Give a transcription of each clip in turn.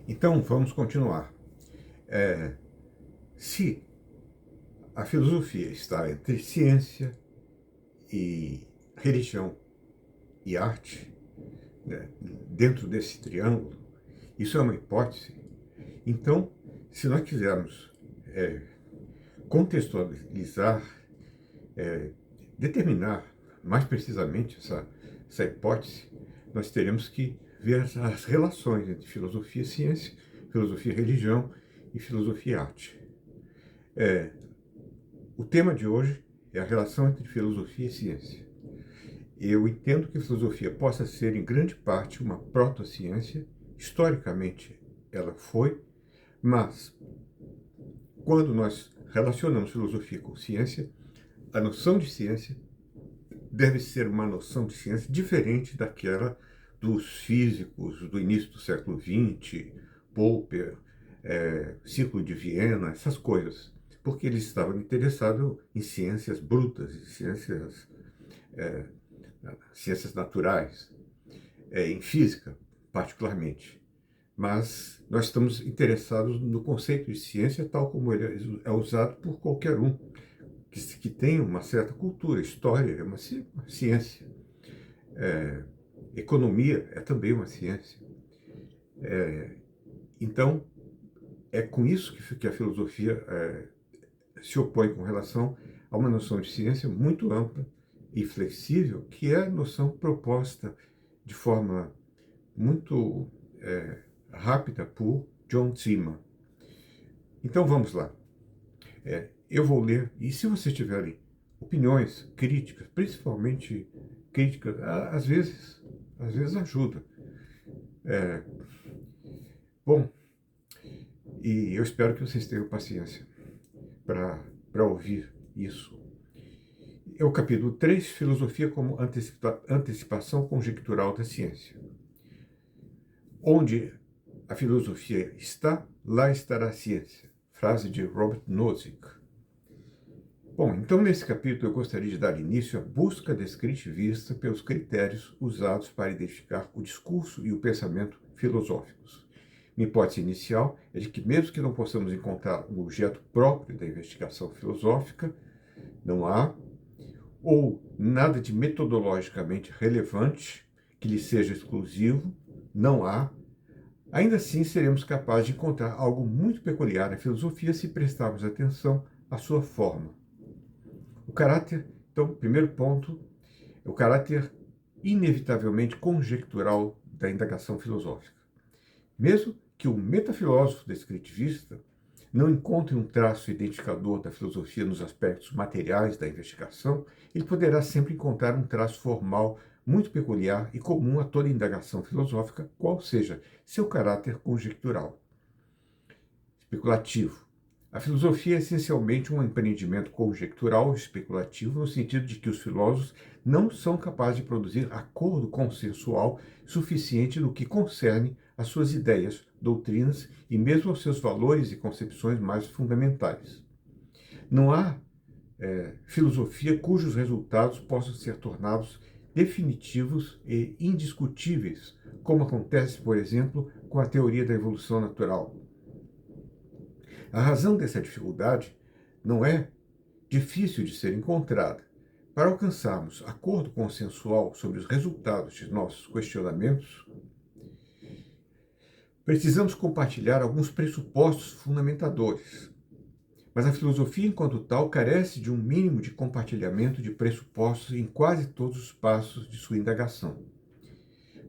Então, vamos continuar. Se a filosofia está entre ciência e religião e arte, né, dentro desse triângulo, isso é uma hipótese. Então, se nós quisermos contextualizar, determinar mais precisamente essa hipótese, nós teremos que ver as relações entre filosofia e ciência, filosofia e religião e filosofia e arte. O tema de hoje é a relação entre filosofia e ciência. Eu entendo que a filosofia possa ser, em grande parte, uma proto-ciência. Historicamente, ela foi, mas quando nós relacionamos filosofia com ciência, a noção de ciência deve ser uma noção de ciência diferente daquela dos físicos do início do século XX, Popper, Ciclo de Viena, essas coisas, porque eles estavam interessados em ciências brutas, em ciências naturais, em física, particularmente. Mas nós estamos interessados no conceito de ciência tal como ele é usado por qualquer um que tem uma certa cultura. História é uma ciência. Economia é também uma ciência. Então, é com isso que a filosofia se opõe com relação a uma noção de ciência muito ampla e flexível, que é a noção proposta de forma muito rápida por John Zimmer. Então vamos lá. Eu vou ler, e se vocês tiverem opiniões, críticas, principalmente críticas, às vezes ajuda. Bom, e eu espero que vocês tenham paciência para ouvir isso. É o capítulo 3, Filosofia como antecipação conjectural da ciência. Onde a filosofia está, lá estará a ciência. Frase de Robert Nozick. Bom, então nesse capítulo eu gostaria de dar início à busca descritivista pelos critérios usados para identificar o discurso e o pensamento filosóficos. Minha hipótese inicial é de que, mesmo que não possamos encontrar um objeto próprio da investigação filosófica, não há, ou nada de metodologicamente relevante que lhe seja exclusivo, não há, ainda assim seremos capazes de encontrar algo muito peculiar na filosofia se prestarmos atenção à sua forma. O caráter, então, primeiro ponto, é o caráter inevitavelmente conjectural da indagação filosófica. Mesmo que o metafilósofo descritivista não encontre um traço identificador da filosofia nos aspectos materiais da investigação, ele poderá sempre encontrar um traço formal muito peculiar e comum a toda indagação filosófica, qual seja seu caráter conjectural. Especulativo. A filosofia é essencialmente um empreendimento conjectural especulativo, no sentido de que os filósofos não são capazes de produzir acordo consensual suficiente no que concerne às suas ideias, doutrinas e mesmo aos seus valores e concepções mais fundamentais. Não há filosofia cujos resultados possam ser tornados definitivos e indiscutíveis, como acontece, por exemplo, com a teoria da evolução natural. A razão dessa dificuldade não é difícil de ser encontrada. Para alcançarmos acordo consensual sobre os resultados de nossos questionamentos, precisamos compartilhar alguns pressupostos fundamentadores. Mas a filosofia, enquanto tal, carece de um mínimo de compartilhamento de pressupostos em quase todos os passos de sua indagação.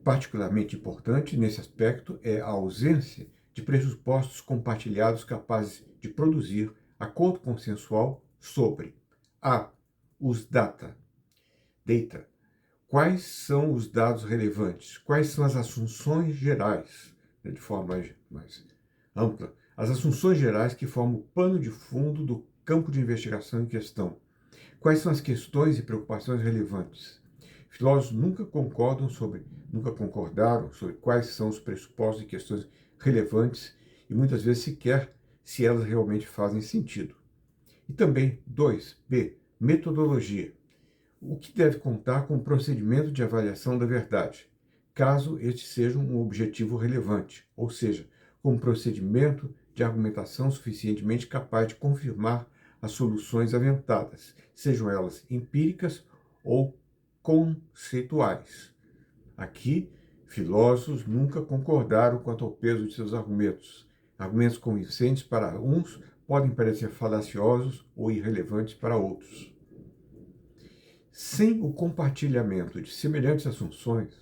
Particularmente importante nesse aspecto é a ausência de pressupostos compartilhados capazes de produzir acordo consensual sobre a. Os data. Quais são os dados relevantes? Quais são as assunções gerais, de forma mais ampla, as assunções gerais que formam o pano de fundo do campo de investigação em questão? Quais são as questões e preocupações relevantes? Filósofos nunca concordaram sobre quais são os pressupostos e questões relevantes e muitas vezes sequer se elas realmente fazem sentido. E também, 2b, metodologia. O que deve contar com o procedimento de avaliação da verdade, caso este seja um objetivo relevante, ou seja, como procedimento de argumentação suficientemente capaz de confirmar as soluções aventadas, sejam elas empíricas ou conceituais. Aqui, filósofos nunca concordaram quanto ao peso de seus argumentos. Argumentos convincentes para uns podem parecer falaciosos ou irrelevantes para outros. Sem o compartilhamento de semelhantes assunções,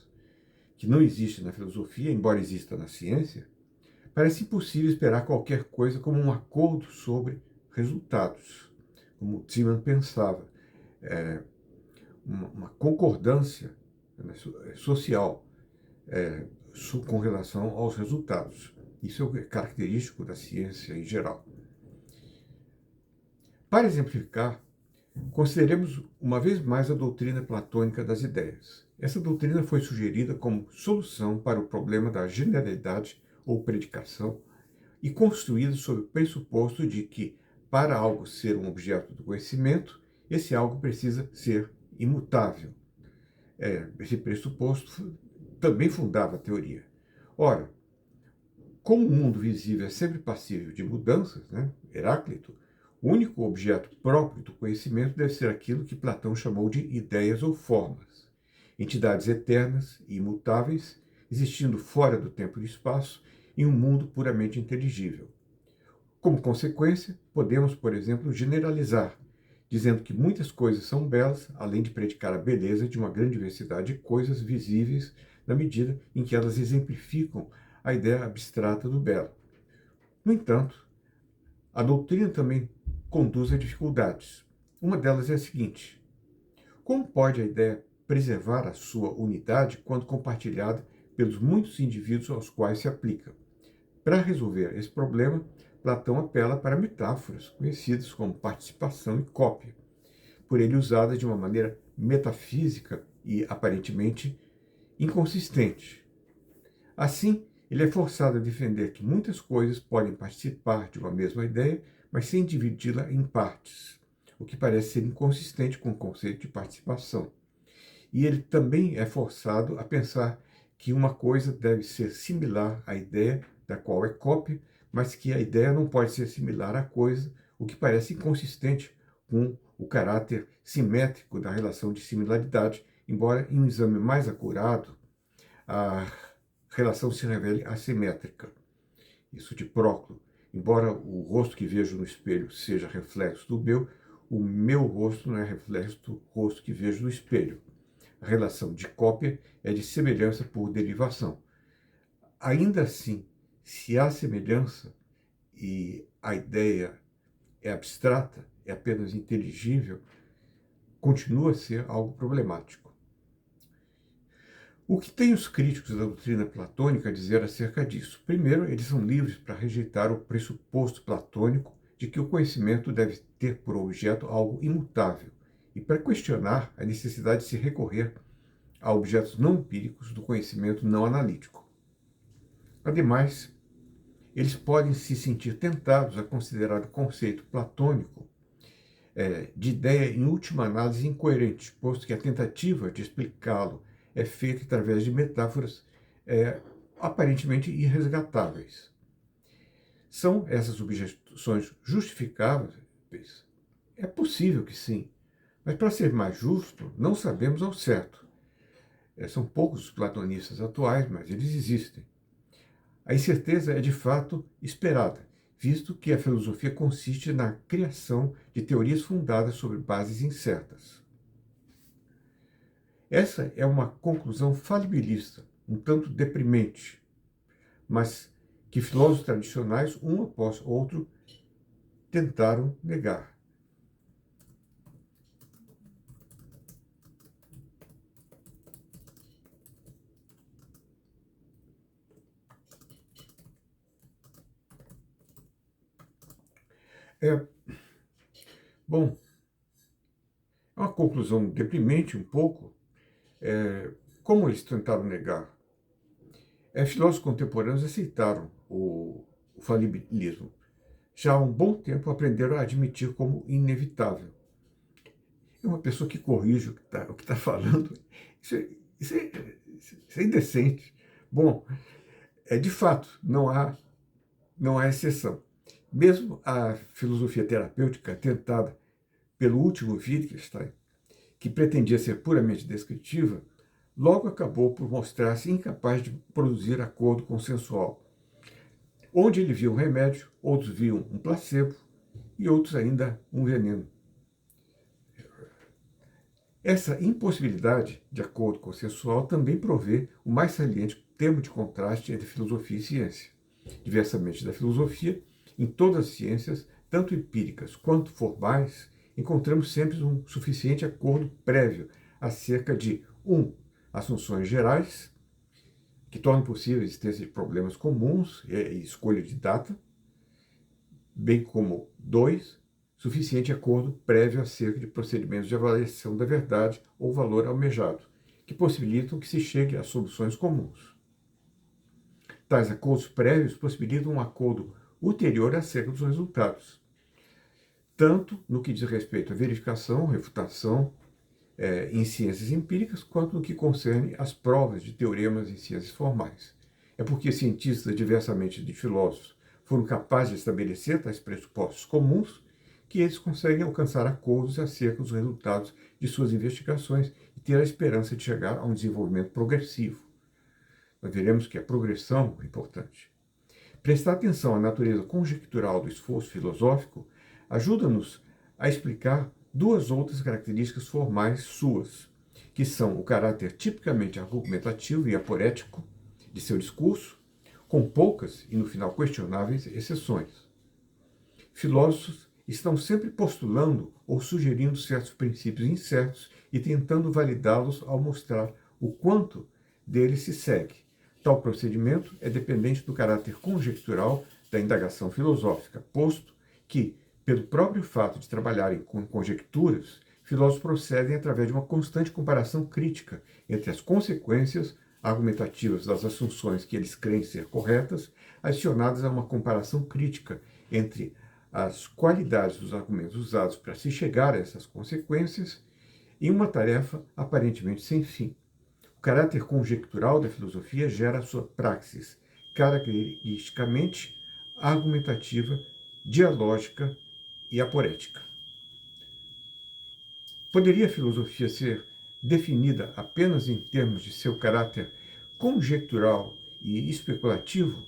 que não existe na filosofia, embora exista na ciência, parece impossível esperar qualquer coisa como um acordo sobre resultados, como Zimmermann pensava, uma concordância, né, social com relação aos resultados. Isso é característico da ciência em geral. Para exemplificar, consideremos uma vez mais a doutrina platônica das ideias. Essa doutrina foi sugerida como solução para o problema da generalidade ou predicação e construída sob o pressuposto de que, para algo ser um objeto do conhecimento, esse algo precisa ser imutável. Esse pressuposto também fundava a teoria. Ora, como o mundo visível é sempre passível de mudanças, né, Heráclito, o único objeto próprio do conhecimento deve ser aquilo que Platão chamou de ideias ou formas, entidades eternas e imutáveis, existindo fora do tempo e do espaço, em um mundo puramente inteligível. Como consequência, podemos, por exemplo, generalizar, dizendo que muitas coisas são belas, além de predicar a beleza de uma grande diversidade de coisas visíveis, na medida em que elas exemplificam a ideia abstrata do belo. No entanto, a doutrina também conduz a dificuldades. Uma delas é a seguinte: como pode a ideia preservar a sua unidade quando compartilhada pelos muitos indivíduos aos quais se aplica? Para resolver esse problema, Platão apela para metáforas conhecidas como participação e cópia, por ele usadas de uma maneira metafísica e aparentemente inconsistente. Assim, ele é forçado a defender que muitas coisas podem participar de uma mesma ideia, mas sem dividi-la em partes, o que parece ser inconsistente com o conceito de participação. E ele também é forçado a pensar que uma coisa deve ser similar à ideia da qual é cópia, mas que a ideia não pode ser similar à coisa, o que parece inconsistente com o caráter simétrico da relação de similaridade, embora em um exame mais acurado a relação se revele assimétrica. Isso de Próclo. Embora o rosto que vejo no espelho seja reflexo do o meu rosto não é reflexo do rosto que vejo no espelho. A relação de cópia é de semelhança por derivação. Ainda assim, se há semelhança e a ideia é abstrata, é apenas inteligível, continua a ser algo problemático. O que tem os críticos da doutrina platônica a dizer acerca disso? Primeiro, eles são livres para rejeitar o pressuposto platônico de que o conhecimento deve ter por objeto algo imutável e para questionar a necessidade de se recorrer a objetos não empíricos do conhecimento não analítico. Ademais, eles podem se sentir tentados a considerar o conceito platônico de ideia, em última análise, incoerente, posto que a tentativa de explicá-lo é feita através de metáforas aparentemente irresgatáveis. São essas objeções justificáveis? É possível que sim, mas para ser mais justo, não sabemos ao certo. São poucos os platonistas atuais, mas eles existem. A incerteza é de fato esperada, visto que a filosofia consiste na criação de teorias fundadas sobre bases incertas. Essa é uma conclusão falibilista, um tanto deprimente, mas que filósofos tradicionais, um após outro, tentaram negar. Bom, é uma conclusão deprimente um pouco. Como eles tentaram negar? Filósofos contemporâneos aceitaram o falibilismo. Já há um bom tempo aprenderam a admitir como inevitável. É uma pessoa que corrige o que está falando. Isso é indecente. Bom, de fato, não há não há exceção. Mesmo a filosofia terapêutica tentada pelo último Wittgenstein, que pretendia ser puramente descritiva, logo acabou por mostrar-se incapaz de produzir acordo consensual. Onde ele viu um remédio, outros viam um placebo e outros ainda um veneno. Essa impossibilidade de acordo consensual também provê o mais saliente termo de contraste entre filosofia e ciência. Diversamente da filosofia, em todas as ciências, tanto empíricas quanto formais, encontramos sempre um suficiente acordo prévio acerca de 1. Assunções gerais, que tornam possível a existência de problemas comuns e escolha de data, bem como 2. Suficiente acordo prévio acerca de procedimentos de avaliação da verdade ou valor almejado, que possibilitam que se chegue a soluções comuns. Tais acordos prévios possibilitam um acordo ulterior acerca dos resultados, tanto no que diz respeito à verificação, refutação em ciências empíricas, quanto no que concerne às provas de teoremas em ciências formais. É porque cientistas, diversamente de filósofos, foram capazes de estabelecer tais pressupostos comuns que eles conseguem alcançar acordos acerca dos resultados de suas investigações e ter a esperança de chegar a um desenvolvimento progressivo. Nós veremos que a progressão é importante. Prestar atenção à natureza conjectural do esforço filosófico ajuda-nos a explicar duas outras características formais suas, que são o caráter tipicamente argumentativo e aporético de seu discurso, com poucas e no final questionáveis exceções. Filósofos estão sempre postulando ou sugerindo certos princípios incertos e tentando validá-los ao mostrar o quanto deles se segue. Tal procedimento é dependente do caráter conjectural da indagação filosófica, posto que, pelo próprio fato de trabalharem com conjecturas, filósofos procedem através de uma constante comparação crítica entre as consequências argumentativas das assunções que eles creem ser corretas, adicionadas a uma comparação crítica entre as qualidades dos argumentos usados para se chegar a essas consequências, em uma tarefa aparentemente sem fim. O caráter conjectural da filosofia gera a sua praxis, caracteristicamente argumentativa, dialógica e aporética. Poderia a filosofia ser definida apenas em termos de seu caráter conjectural e especulativo?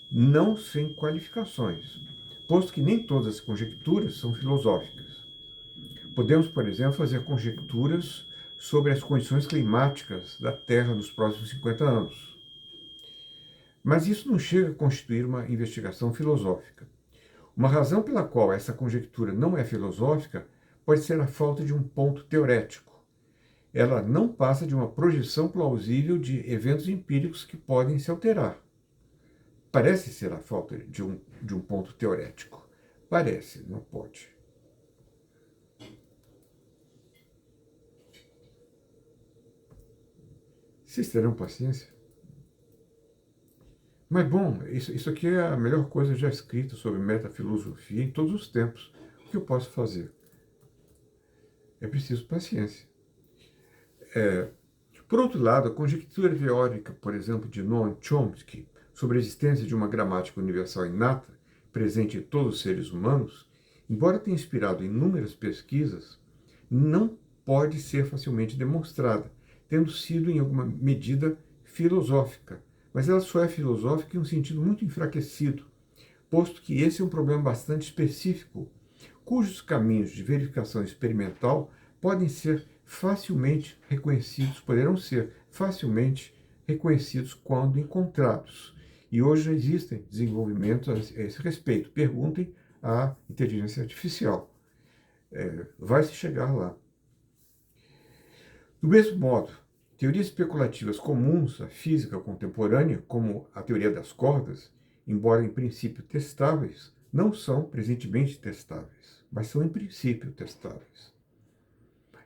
Não sem qualificações, posto que nem todas as conjecturas são filosóficas. Podemos, por exemplo, fazer conjecturas sobre as condições climáticas da Terra nos próximos 50 anos. Mas isso não chega a constituir uma investigação filosófica. Uma razão pela qual essa conjectura não é filosófica pode ser a falta de um ponto teorético. Ela não passa de uma projeção plausível de eventos empíricos que podem se alterar. Parece ser a falta de um ponto teorético. Parece, não pode. Vocês terão paciência? Mas, bom, isso aqui é a melhor coisa já escrita sobre metafilosofia em todos os tempos. O que eu posso fazer? É preciso paciência. Por outro lado, a conjectura teórica, por exemplo, de Noam Chomsky, sobre a existência de uma gramática universal inata, presente em todos os seres humanos, embora tenha inspirado inúmeras pesquisas, não pode ser facilmente demonstrada, tendo sido, em alguma medida, filosófica. Mas ela só é filosófica em um sentido muito enfraquecido, posto que esse é um problema bastante específico, cujos caminhos de verificação experimental poderão ser facilmente reconhecidos quando encontrados. E hoje já existem desenvolvimentos a esse respeito. Perguntem à inteligência artificial. Vai se chegar lá. Do mesmo modo, teorias especulativas comuns à física contemporânea, como a teoria das cordas, embora em princípio testáveis, não são presentemente testáveis, mas são em princípio testáveis.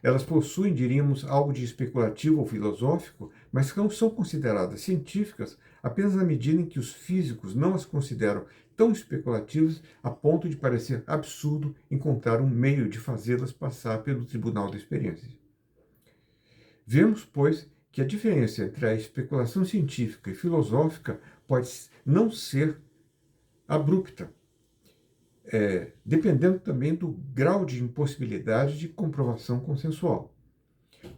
Elas possuem, diríamos, algo de especulativo ou filosófico, mas não são consideradas científicas apenas na medida em que os físicos não as consideram tão especulativas a ponto de parecer absurdo encontrar um meio de fazê-las passar pelo tribunal da experiência. Vemos, pois, que a diferença entre a especulação científica e filosófica pode não ser abrupta, dependendo também do grau de impossibilidade de comprovação consensual.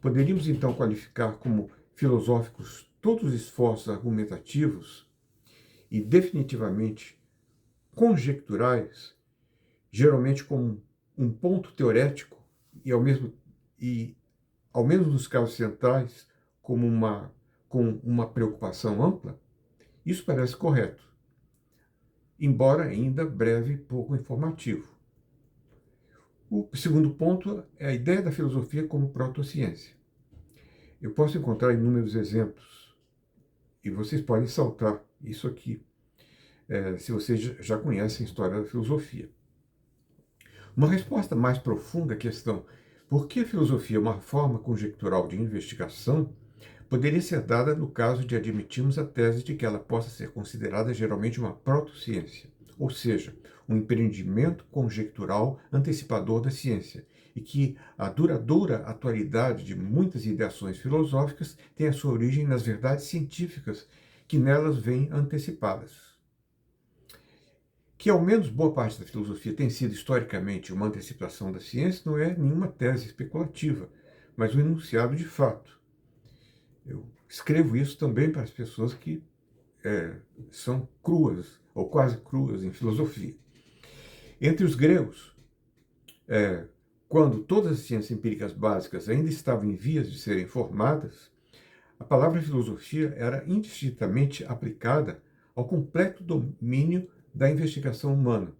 Poderíamos então qualificar como filosóficos todos os esforços argumentativos e definitivamente conjecturais, geralmente como um ponto teorético e ao menos nos casos centrais, com uma preocupação ampla. Isso parece correto, embora ainda breve e pouco informativo. O segundo ponto é a ideia da filosofia como protociência. Eu posso encontrar inúmeros exemplos, e vocês podem saltar isso aqui, se vocês já conhecem a história da filosofia. Uma resposta mais profunda à questão por que a filosofia é uma forma conjectural de investigação poderia ser dada no caso de admitirmos a tese de que ela possa ser considerada geralmente uma protociência, ou seja, um empreendimento conjectural antecipador da ciência, e que a duradoura atualidade de muitas ideações filosóficas tem a sua origem nas verdades científicas que nelas vêm antecipadas. Que ao menos boa parte da filosofia tem sido historicamente uma antecipação da ciência não é nenhuma tese especulativa, mas um enunciado de fato. Eu escrevo isso também para as pessoas que são cruas, ou quase cruas, em filosofia. Entre os gregos, quando todas as ciências empíricas básicas ainda estavam em vias de serem formadas, a palavra filosofia era indistintamente aplicada ao completo domínio da investigação humana.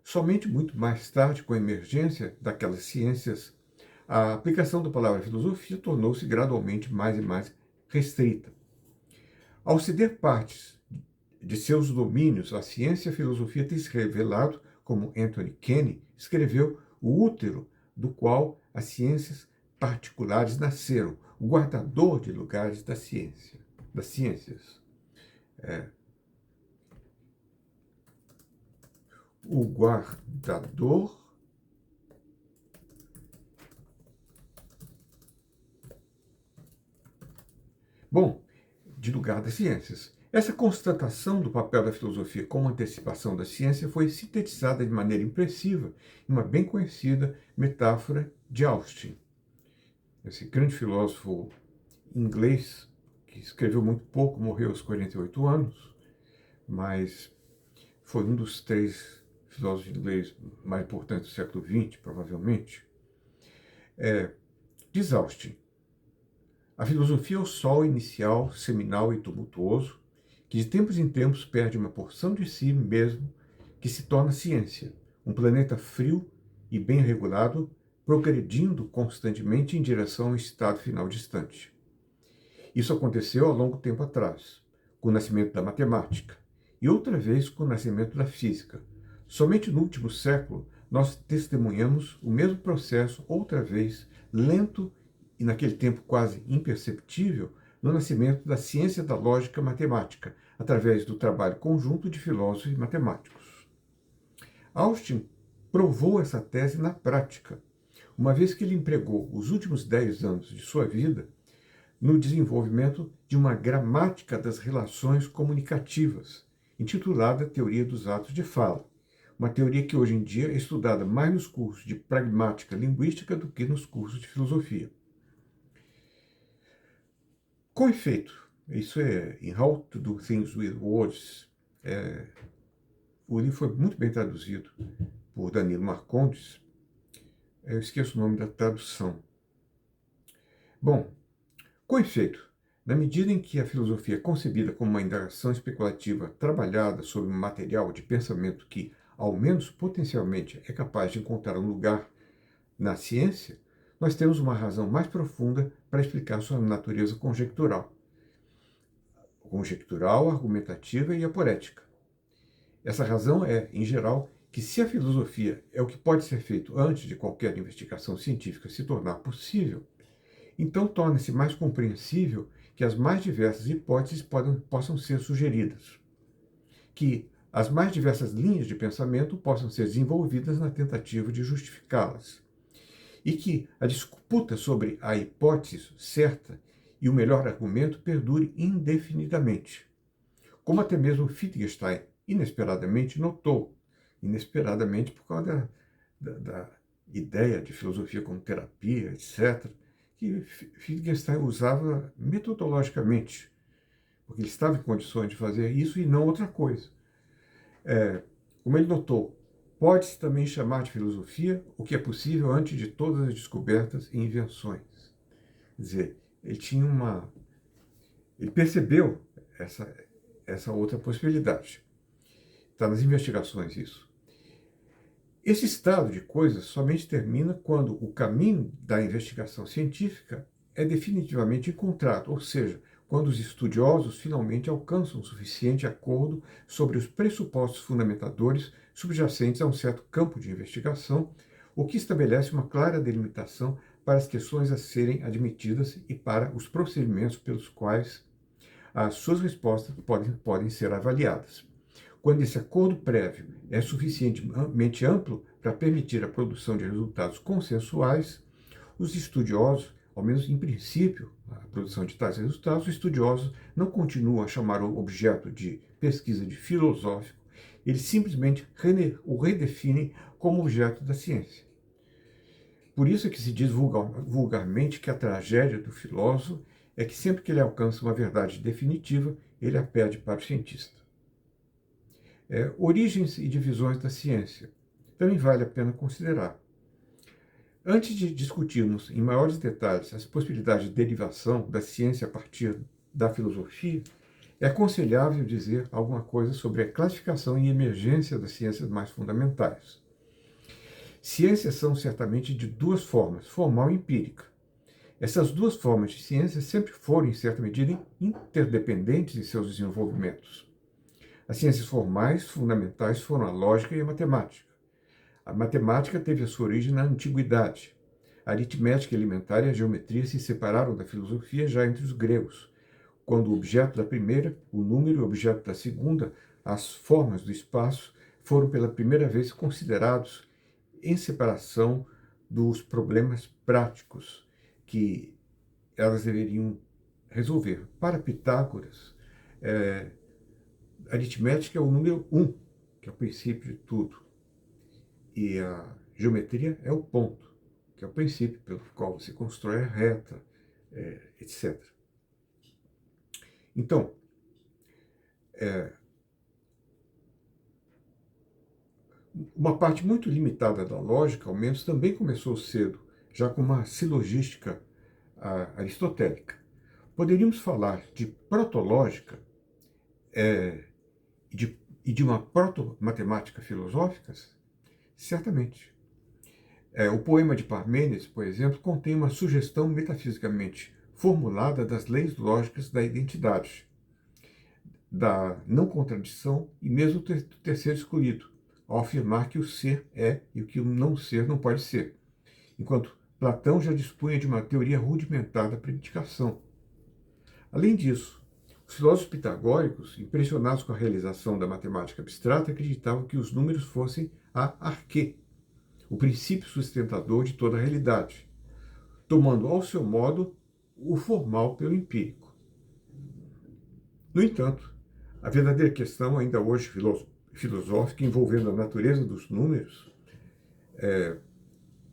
Somente muito mais tarde, com a emergência daquelas ciências, a aplicação da palavra filosofia tornou-se gradualmente mais e mais restrita. Ao ceder partes de seus domínios à ciência, a filosofia tem se revelado, como Anthony Kenny escreveu, o útero do qual as ciências particulares nasceram, o guardador de lugares das ciências. O guardador de lugar das ciências. Essa constatação do papel da filosofia como antecipação da ciência foi sintetizada de maneira impressiva em uma bem conhecida metáfora de Austin, esse grande filósofo inglês que escreveu muito pouco, morreu aos 48 anos, mas foi um dos 3 filósofos ingleses mais importantes do século XX, provavelmente. Diz Austin: a filosofia é o sol inicial, seminal e tumultuoso, que de tempos em tempos perde uma porção de si mesmo, que se torna ciência, um planeta frio e bem regulado, progredindo constantemente em direção ao estado final distante. Isso aconteceu há longo tempo atrás, com o nascimento da matemática, e outra vez com o nascimento da física. Somente no último século nós testemunhamos o mesmo processo, outra vez, lento e naquele tempo quase imperceptível, no nascimento da ciência da lógica matemática, através do trabalho conjunto de filósofos e matemáticos. Austin provou essa tese na prática, uma vez que ele empregou os últimos 10 anos de sua vida no desenvolvimento de uma gramática das relações comunicativas, intitulada Teoria dos Atos de Fala, uma teoria que hoje em dia é estudada mais nos cursos de pragmática linguística do que nos cursos de filosofia. Com efeito, isso é em How to Do Things with Words. O livro foi muito bem traduzido por Danilo Marcondes. Eu esqueço o nome da tradução. Bom, com efeito, na medida em que a filosofia é concebida como uma indagação especulativa trabalhada sobre um material de pensamento que, ao menos potencialmente, é capaz de encontrar um lugar na ciência, nós temos uma razão mais profunda para explicar sua natureza conjectural, argumentativa e aporética. Essa razão é, em geral, que se a filosofia é o que pode ser feito antes de qualquer investigação científica se tornar possível, então torna-se mais compreensível que as mais diversas hipóteses possam ser sugeridas, que as mais diversas linhas de pensamento possam ser desenvolvidas na tentativa de justificá-las, e que a disputa sobre a hipótese certa e o melhor argumento perdure indefinidamente. Como até mesmo Wittgenstein inesperadamente notou, inesperadamente por causa da ideia de filosofia como terapia, etc., que Wittgenstein usava metodologicamente, porque ele estava em condições de fazer isso e não outra coisa. Como ele notou, pode-se também chamar de filosofia o que é possível antes de todas as descobertas e invenções. Quer dizer, ele percebeu essa outra possibilidade. Está nas investigações isso. Esse estado de coisas somente termina quando o caminho da investigação científica é definitivamente encontrado, ou seja, quando os estudiosos finalmente alcançam o suficiente acordo sobre os pressupostos fundamentadores subjacentes a um certo campo de investigação, o que estabelece uma clara delimitação para as questões a serem admitidas e para os procedimentos pelos quais as suas respostas podem ser avaliadas. Quando esse acordo prévio é suficientemente amplo para permitir a produção de resultados consensuais, os estudiosos, ao menos em princípio, a produção de tais resultados, os estudiosos não continuam a chamar o objeto de pesquisa de filosófico, eles simplesmente o redefinem como objeto da ciência. Por isso é que se diz vulgarmente que a tragédia do filósofo é que sempre que ele alcança uma verdade definitiva, ele a pede para o cientista. Origens e divisões da ciência. Também vale a pena considerar. Antes de discutirmos em maiores detalhes as possibilidades de derivação da ciência a partir da filosofia, é aconselhável dizer alguma coisa sobre a classificação e emergência das ciências mais fundamentais. Ciências são certamente de duas formas, formal e empírica. Essas duas formas de ciência sempre foram, em certa medida, interdependentes em seus desenvolvimentos. As ciências formais fundamentais foram a lógica e a matemática. A matemática teve a sua origem na antiguidade. A aritmética elementar e a geometria se separaram da filosofia já entre os gregos, quando o objeto da primeira, o número, e o objeto da segunda, as formas do espaço, foram pela primeira vez considerados em separação dos problemas práticos que elas deveriam resolver. Para Pitágoras, aritmética é o número 1, que é o princípio de tudo. E a geometria é o ponto, que é o princípio pelo qual você constrói a reta, etc. Então, uma parte muito limitada da lógica, ao menos, também começou cedo, já com uma silogística aristotélica. Poderíamos falar de protológica e de uma proto-matemática filosófica? Certamente. O poema de Parmênides, por exemplo, contém uma sugestão metafisicamente formulada das leis lógicas da identidade, da não contradição e mesmo do terceiro escolhido, ao afirmar que o ser é e o que o não ser não pode ser, enquanto Platão já dispunha de uma teoria rudimentar da predicação. Além disso, os filósofos pitagóricos, impressionados com a realização da matemática abstrata, acreditavam que os números fossem a arquê, o princípio sustentador de toda a realidade, tomando ao seu modo o formal pelo empírico. No entanto, a verdadeira questão, ainda hoje filosófica, envolvendo a natureza dos números,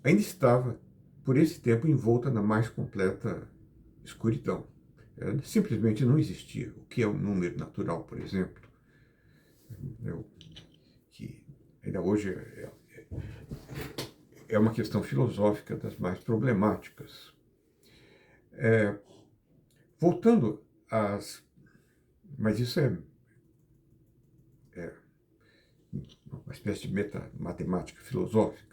ainda estava, por esse tempo, envolta na mais completa escuridão. Simplesmente não existia. O que é um número natural, por exemplo? Que ainda hoje é uma questão filosófica das mais problemáticas. Voltando às... Mas isso é uma espécie de matemática filosófica.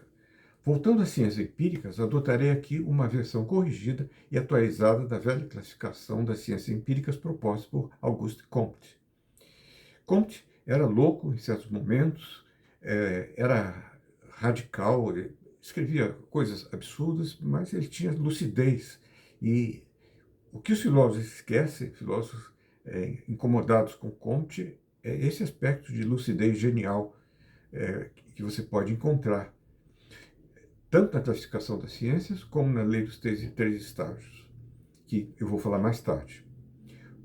Voltando às ciências empíricas, adotarei aqui uma versão corrigida e atualizada da velha classificação das ciências empíricas proposta por Auguste Comte. Comte era louco em certos momentos, era radical, escrevia coisas absurdas, mas ele tinha lucidez. E o que os filósofos esquecem, filósofos incomodados com Comte, é esse aspecto de lucidez genial que você pode encontrar, tanto na classificação das ciências, como na lei dos três estágios, que eu vou falar mais tarde.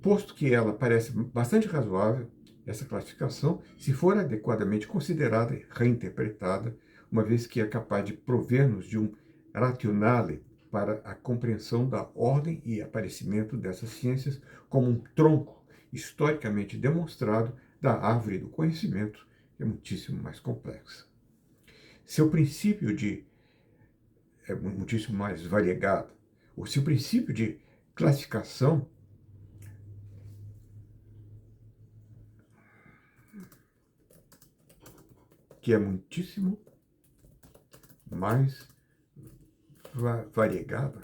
Posto que ela parece bastante razoável, essa classificação se for adequadamente considerada e reinterpretada, uma vez que é capaz de prover-nos de um rationale para a compreensão da ordem e aparecimento dessas ciências como um tronco historicamente demonstrado da árvore do conhecimento, que é muitíssimo mais complexa. Seu princípio é muitíssimo mais variegado. O seu princípio de classificação que é muitíssimo mais variegada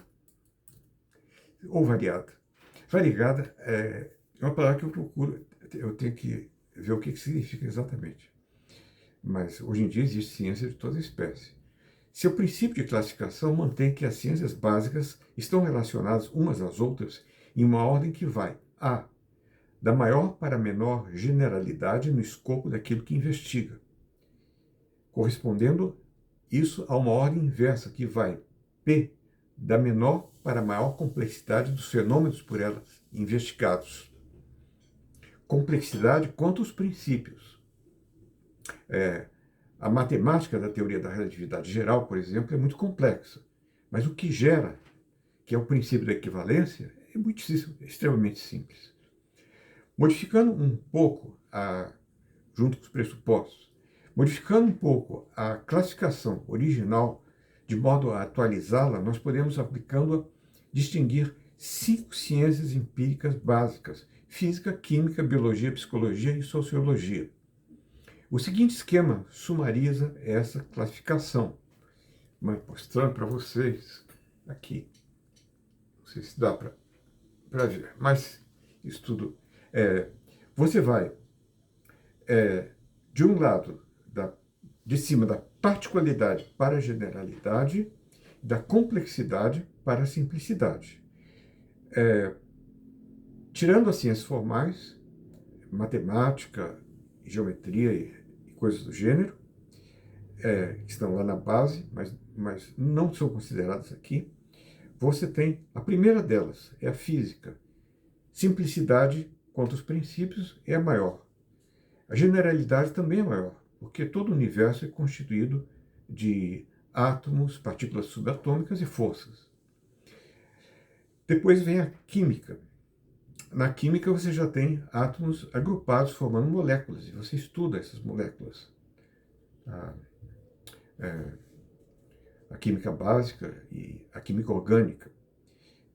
ou variada. Variegada é uma palavra que eu procuro, eu tenho que ver o que significa exatamente. Mas hoje em dia existe ciência de toda espécie. Seu princípio de classificação mantém que as ciências básicas estão relacionadas umas às outras em uma ordem que vai da maior para a menor generalidade no escopo daquilo que investiga, correspondendo isso a uma ordem inversa que vai da menor para a maior complexidade dos fenômenos por elas investigados. Complexidade quanto aos princípios. A matemática da teoria da relatividade geral, por exemplo, é muito complexa, mas o que gera, que é o princípio da equivalência, é extremamente simples. Modificando um pouco, junto com os pressupostos, modificando um pouco a classificação original, de modo a atualizá-la, nós podemos, aplicando-a, distinguir 5 ciências empíricas básicas: física, química, biologia, psicologia e sociologia. O seguinte esquema sumariza essa classificação, mostrando para vocês aqui. Não sei se dá para ver, mas isso tudo. Você vai, de um lado, de cima da particularidade para a generalidade, da complexidade para a simplicidade. Tirando as ciências formais, matemática, geometria e coisas do gênero, que estão lá na base, mas não são consideradas aqui, você tem a primeira delas, é a física. Simplicidade quanto aos princípios é a maior. A generalidade também é maior, porque todo o universo é constituído de átomos, partículas subatômicas e forças. Depois vem a química. Na química você já tem átomos agrupados formando moléculas, e você estuda essas moléculas. A química básica e a química orgânica.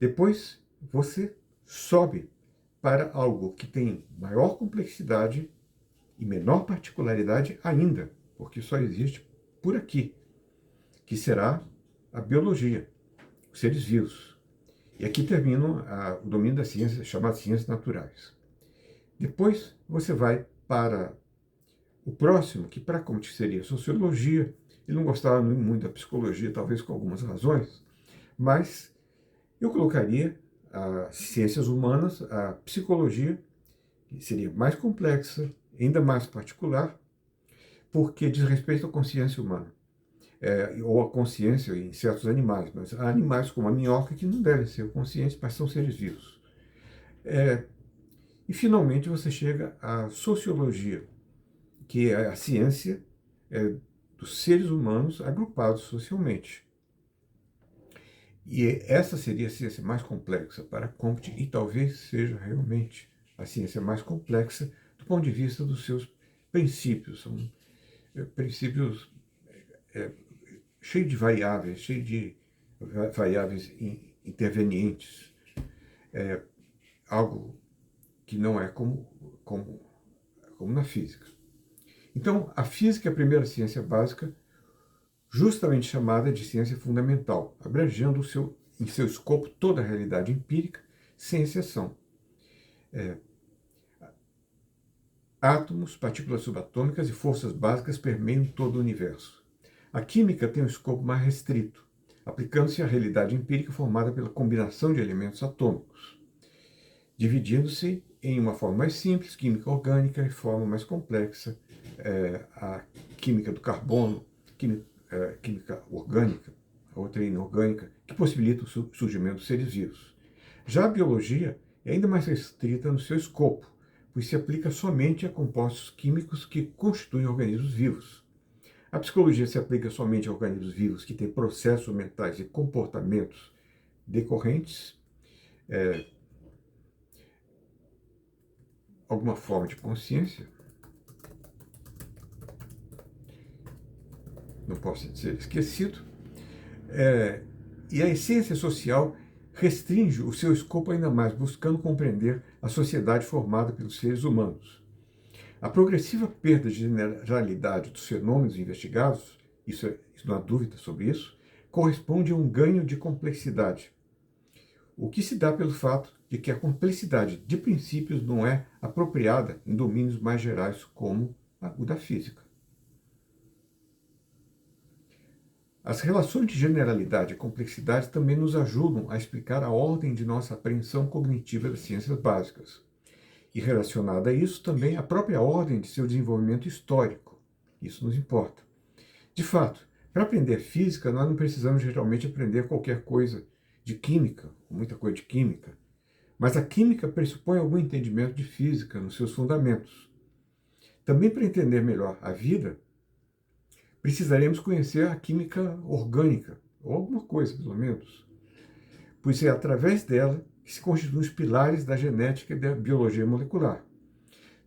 Depois você sobe para algo que tem maior complexidade e menor particularidade ainda, porque só existe por aqui, que será a biologia, os seres vivos. E aqui termina o domínio das ciências, chamadas ciências naturais. Depois você vai para o próximo, que para como seria a sociologia. Ele não gostava muito da psicologia, talvez com algumas razões, mas eu colocaria as ciências humanas, a psicologia, que seria mais complexa, ainda mais particular, porque diz respeito à consciência humana, ou à consciência em certos animais, mas há animais como a minhoca que não devem ser conscientes, mas são seres vivos. E finalmente você chega à sociologia, que é a ciência dos seres humanos agrupados socialmente. E essa seria a ciência mais complexa para Comte e talvez seja realmente a ciência mais complexa do ponto de vista dos seus princípios. São princípios cheios de variáveis, intervenientes. Algo que não é como na física. Então, a física é a primeira ciência básica, justamente chamada de ciência fundamental, abrangendo em seu escopo toda a realidade empírica, sem exceção. Átomos, partículas subatômicas e forças básicas permeiam todo o universo. A química tem um escopo mais restrito, aplicando-se à realidade empírica formada pela combinação de elementos atômicos, dividindo-se em uma forma mais simples, química orgânica, e forma mais complexa, a química do carbono, química orgânica, a outra inorgânica, que possibilita o surgimento dos seres vivos. Já a biologia é ainda mais restrita no seu escopo, pois se aplica somente a compostos químicos que constituem organismos vivos. A psicologia se aplica somente a organismos vivos que têm processos mentais e comportamentos decorrentes, alguma forma de consciência, não posso ser esquecido, e a essência social restringe o seu escopo ainda mais, buscando compreender a sociedade formada pelos seres humanos. A progressiva perda de generalidade dos fenômenos investigados, isso não há dúvida sobre isso, corresponde a um ganho de complexidade, o que se dá pelo fato de que a complexidade de princípios não é apropriada em domínios mais gerais como o da física. As relações de generalidade e complexidade também nos ajudam a explicar a ordem de nossa apreensão cognitiva das ciências básicas. E relacionada a isso também a própria ordem de seu desenvolvimento histórico. Isso nos importa. De fato, para aprender física, nós não precisamos geralmente aprender qualquer coisa de química, muita coisa de química. Mas a química pressupõe algum entendimento de física nos seus fundamentos. Também para entender melhor a vida, precisaremos conhecer a química orgânica, ou alguma coisa, pelo menos. Pois é através dela que se constituem os pilares da genética e da biologia molecular.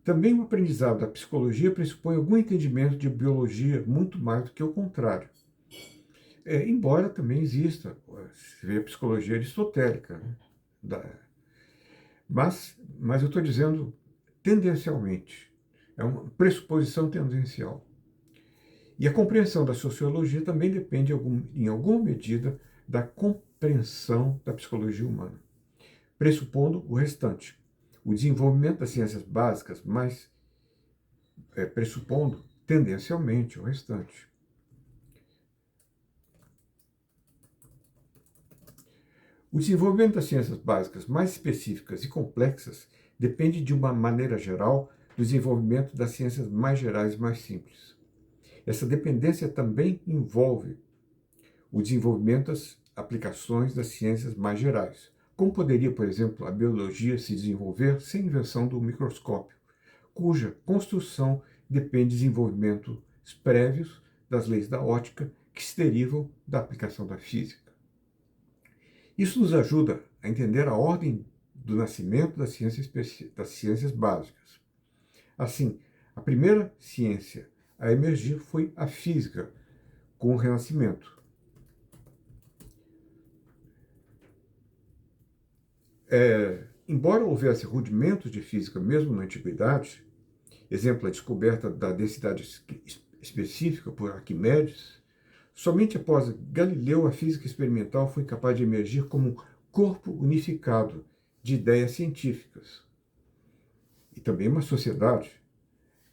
Também o aprendizado da psicologia pressupõe algum entendimento de biologia muito mais do que o contrário. Embora também exista, se vê a psicologia aristotélica, né? Mas eu estou dizendo tendencialmente, é uma pressuposição tendencial. E a compreensão da sociologia também depende, em alguma medida, da compreensão da psicologia humana, pressupondo o restante. O desenvolvimento das ciências básicas, mas pressupondo tendencialmente o restante. O desenvolvimento das ciências básicas mais específicas e complexas depende, de uma maneira geral, do desenvolvimento das ciências mais gerais e mais simples. Essa dependência também envolve o desenvolvimento das aplicações das ciências mais gerais. Como poderia, por exemplo, a biologia se desenvolver sem invenção do microscópio, cuja construção depende de desenvolvimentos prévios das leis da ótica que se derivam da aplicação da física. Isso nos ajuda a entender a ordem do nascimento das ciências básicas. Assim, a primeira ciência a emergir foi a física, com o Renascimento. Embora houvesse rudimentos de física mesmo na antiguidade, exemplo, a descoberta da densidade específica por Arquimedes, somente após Galileu a física experimental foi capaz de emergir como um corpo unificado de ideias científicas. E também uma sociedade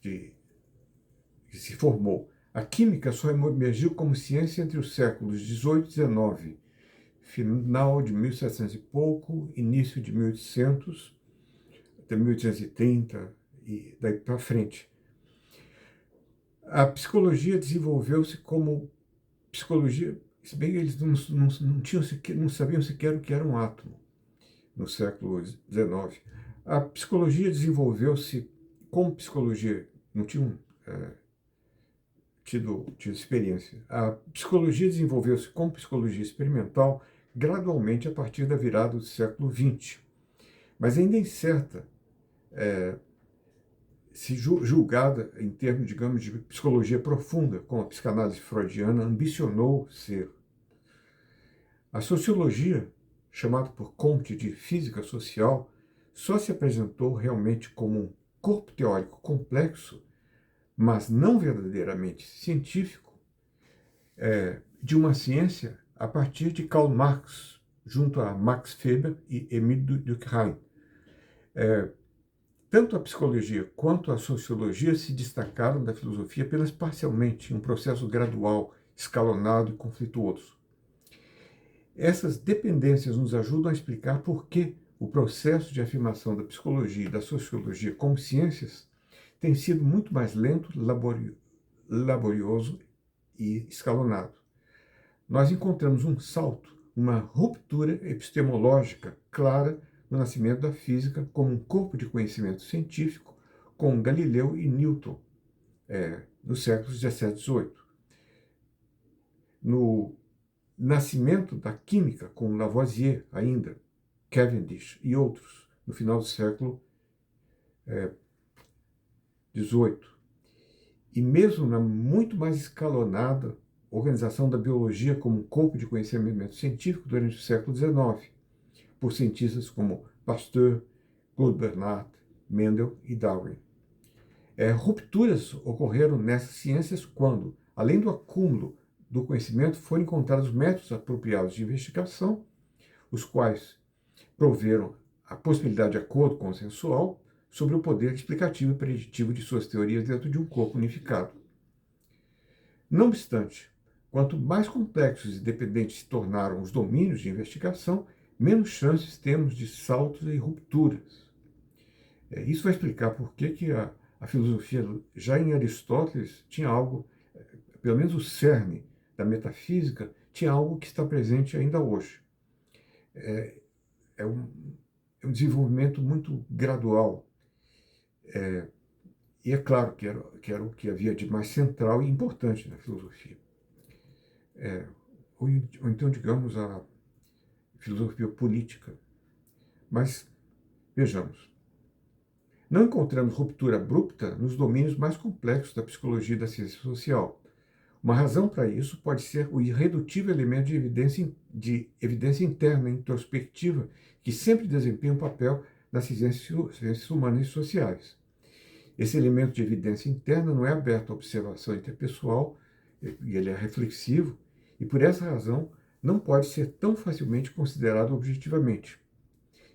que se formou. A química só emergiu como ciência entre os séculos XVIII e XIX, final de 1700 e pouco, início de 1800, até 1830 e daí para frente. A psicologia desenvolveu-se como psicologia, se bem que eles não sabiam sequer o que era um átomo no século XIX. A psicologia desenvolveu-se como psicologia, não tinham tido experiência. A psicologia desenvolveu-se como psicologia experimental gradualmente a partir da virada do século XX. Mas ainda incerta, se julgada em termos, digamos, de psicologia profunda, como a psicanálise freudiana ambicionou ser. A sociologia, chamada por Comte de física social, só se apresentou realmente como um corpo teórico complexo, mas não verdadeiramente científico, de uma ciência a partir de Karl Marx, junto a Max Weber e Émile Durkheim. Tanto a psicologia quanto a sociologia se destacaram da filosofia apenas parcialmente, em um processo gradual, escalonado e conflituoso. Essas dependências nos ajudam a explicar por que o processo de afirmação da psicologia e da sociologia como ciências tem sido muito mais lento, laborioso e escalonado. Nós encontramos um salto, uma ruptura epistemológica clara no nascimento da física como um corpo de conhecimento científico com Galileu e Newton, nos séculos 17 e 18. No nascimento da química com Lavoisier ainda, Cavendish e outros, no final do século XVIII. E mesmo na muito mais escalonada organização da biologia como um corpo de conhecimento científico durante o século XIX, por cientistas como Pasteur, Claude Bernard, Mendel e Darwin. Rupturas ocorreram nessas ciências quando, além do acúmulo do conhecimento, foram encontrados métodos apropriados de investigação, os quais proveram a possibilidade de acordo consensual sobre o poder explicativo e preditivo de suas teorias dentro de um corpo unificado. Não obstante, quanto mais complexos e dependentes se tornaram os domínios de investigação, menos chances temos de saltos e rupturas. Isso vai explicar por que a filosofia, já em Aristóteles, tinha algo, pelo menos o cerne da metafísica, tinha algo que está presente ainda hoje. É um desenvolvimento muito gradual. E é claro que era o que havia de mais central e importante na filosofia. Ou então, digamos, a filosofia política. Mas, vejamos, não encontramos ruptura abrupta nos domínios mais complexos da psicologia e da ciência social. Uma razão para isso pode ser o irredutível elemento de evidência interna, introspectiva, que sempre desempenha um papel nas ciências humanas e sociais. Esse elemento de evidência interna não é aberto à observação interpessoal, e ele é reflexivo, e por essa razão não pode ser tão facilmente considerado objetivamente,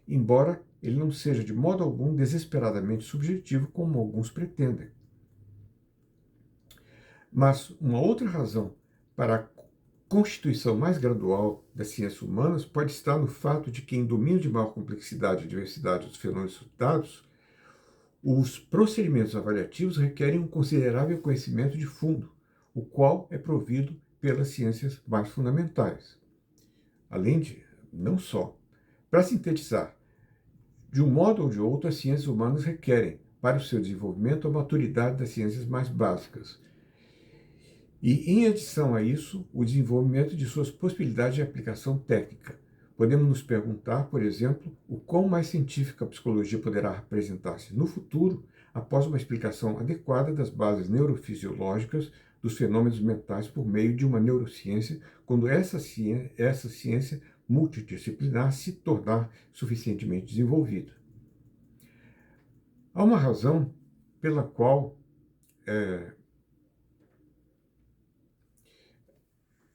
embora ele não seja de modo algum desesperadamente subjetivo, como alguns pretendem. Mas uma outra razão para a constituição mais gradual das ciências humanas pode estar no fato de que, em domínio de maior complexidade e diversidade dos fenômenos estudados, os procedimentos avaliativos requerem um considerável conhecimento de fundo, o qual é provido pelas ciências mais fundamentais. Além de, não só, para sintetizar, de um modo ou de outro, as ciências humanas requerem, para o seu desenvolvimento, a maturidade das ciências mais básicas. E, em adição a isso, o desenvolvimento de suas possibilidades de aplicação técnica. Podemos nos perguntar, por exemplo, o quão mais científica a psicologia poderá representar-se no futuro após uma explicação adequada das bases neurofisiológicas dos fenômenos mentais por meio de uma neurociência, quando essa ciência multidisciplinar se tornar suficientemente desenvolvida. Há uma razão pela qual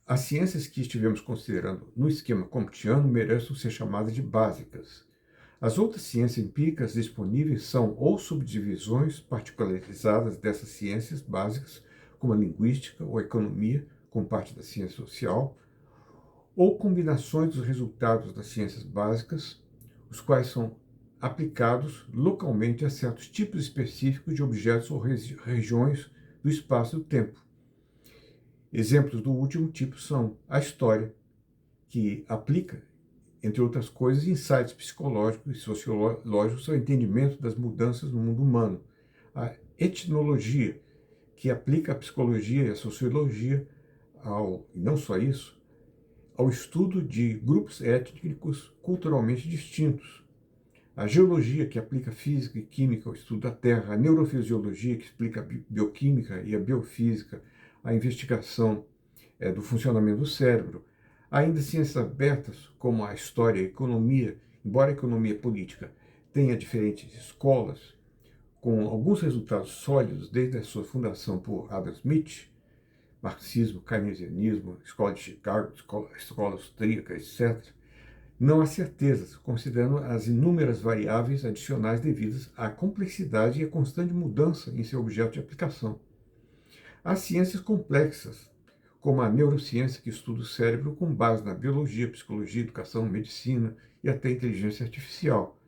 as ciências que estivemos considerando no esquema comtiano merecem ser chamadas de básicas. As outras ciências empíricas disponíveis são ou subdivisões particularizadas dessas ciências básicas, como a linguística ou a economia, como parte da ciência social, ou combinações dos resultados das ciências básicas, os quais são aplicados localmente a certos tipos específicos de objetos ou regiões do espaço e do tempo. Exemplos do último tipo são a história, que aplica, entre outras coisas, insights psicológicos e sociológicos ao entendimento das mudanças no mundo humano. A etnologia, que aplica a psicologia e a sociologia e não só isso, ao estudo de grupos étnicos culturalmente distintos. A geologia, que aplica física e química ao estudo da Terra. A neurofisiologia, que explica a bioquímica e a biofísica, a investigação do funcionamento do cérebro. Há ainda ciências abertas, como a história e a economia, embora a economia política tenha diferentes escolas, com alguns resultados sólidos desde a sua fundação por Adam Smith, marxismo, keynesianismo, escola de Chicago, escola austríaca, etc., não há certezas, considerando as inúmeras variáveis adicionais devidas à complexidade e à constante mudança em seu objeto de aplicação. Há ciências complexas, como a neurociência, que estuda o cérebro com base na biologia, psicologia, educação, medicina e até inteligência artificial.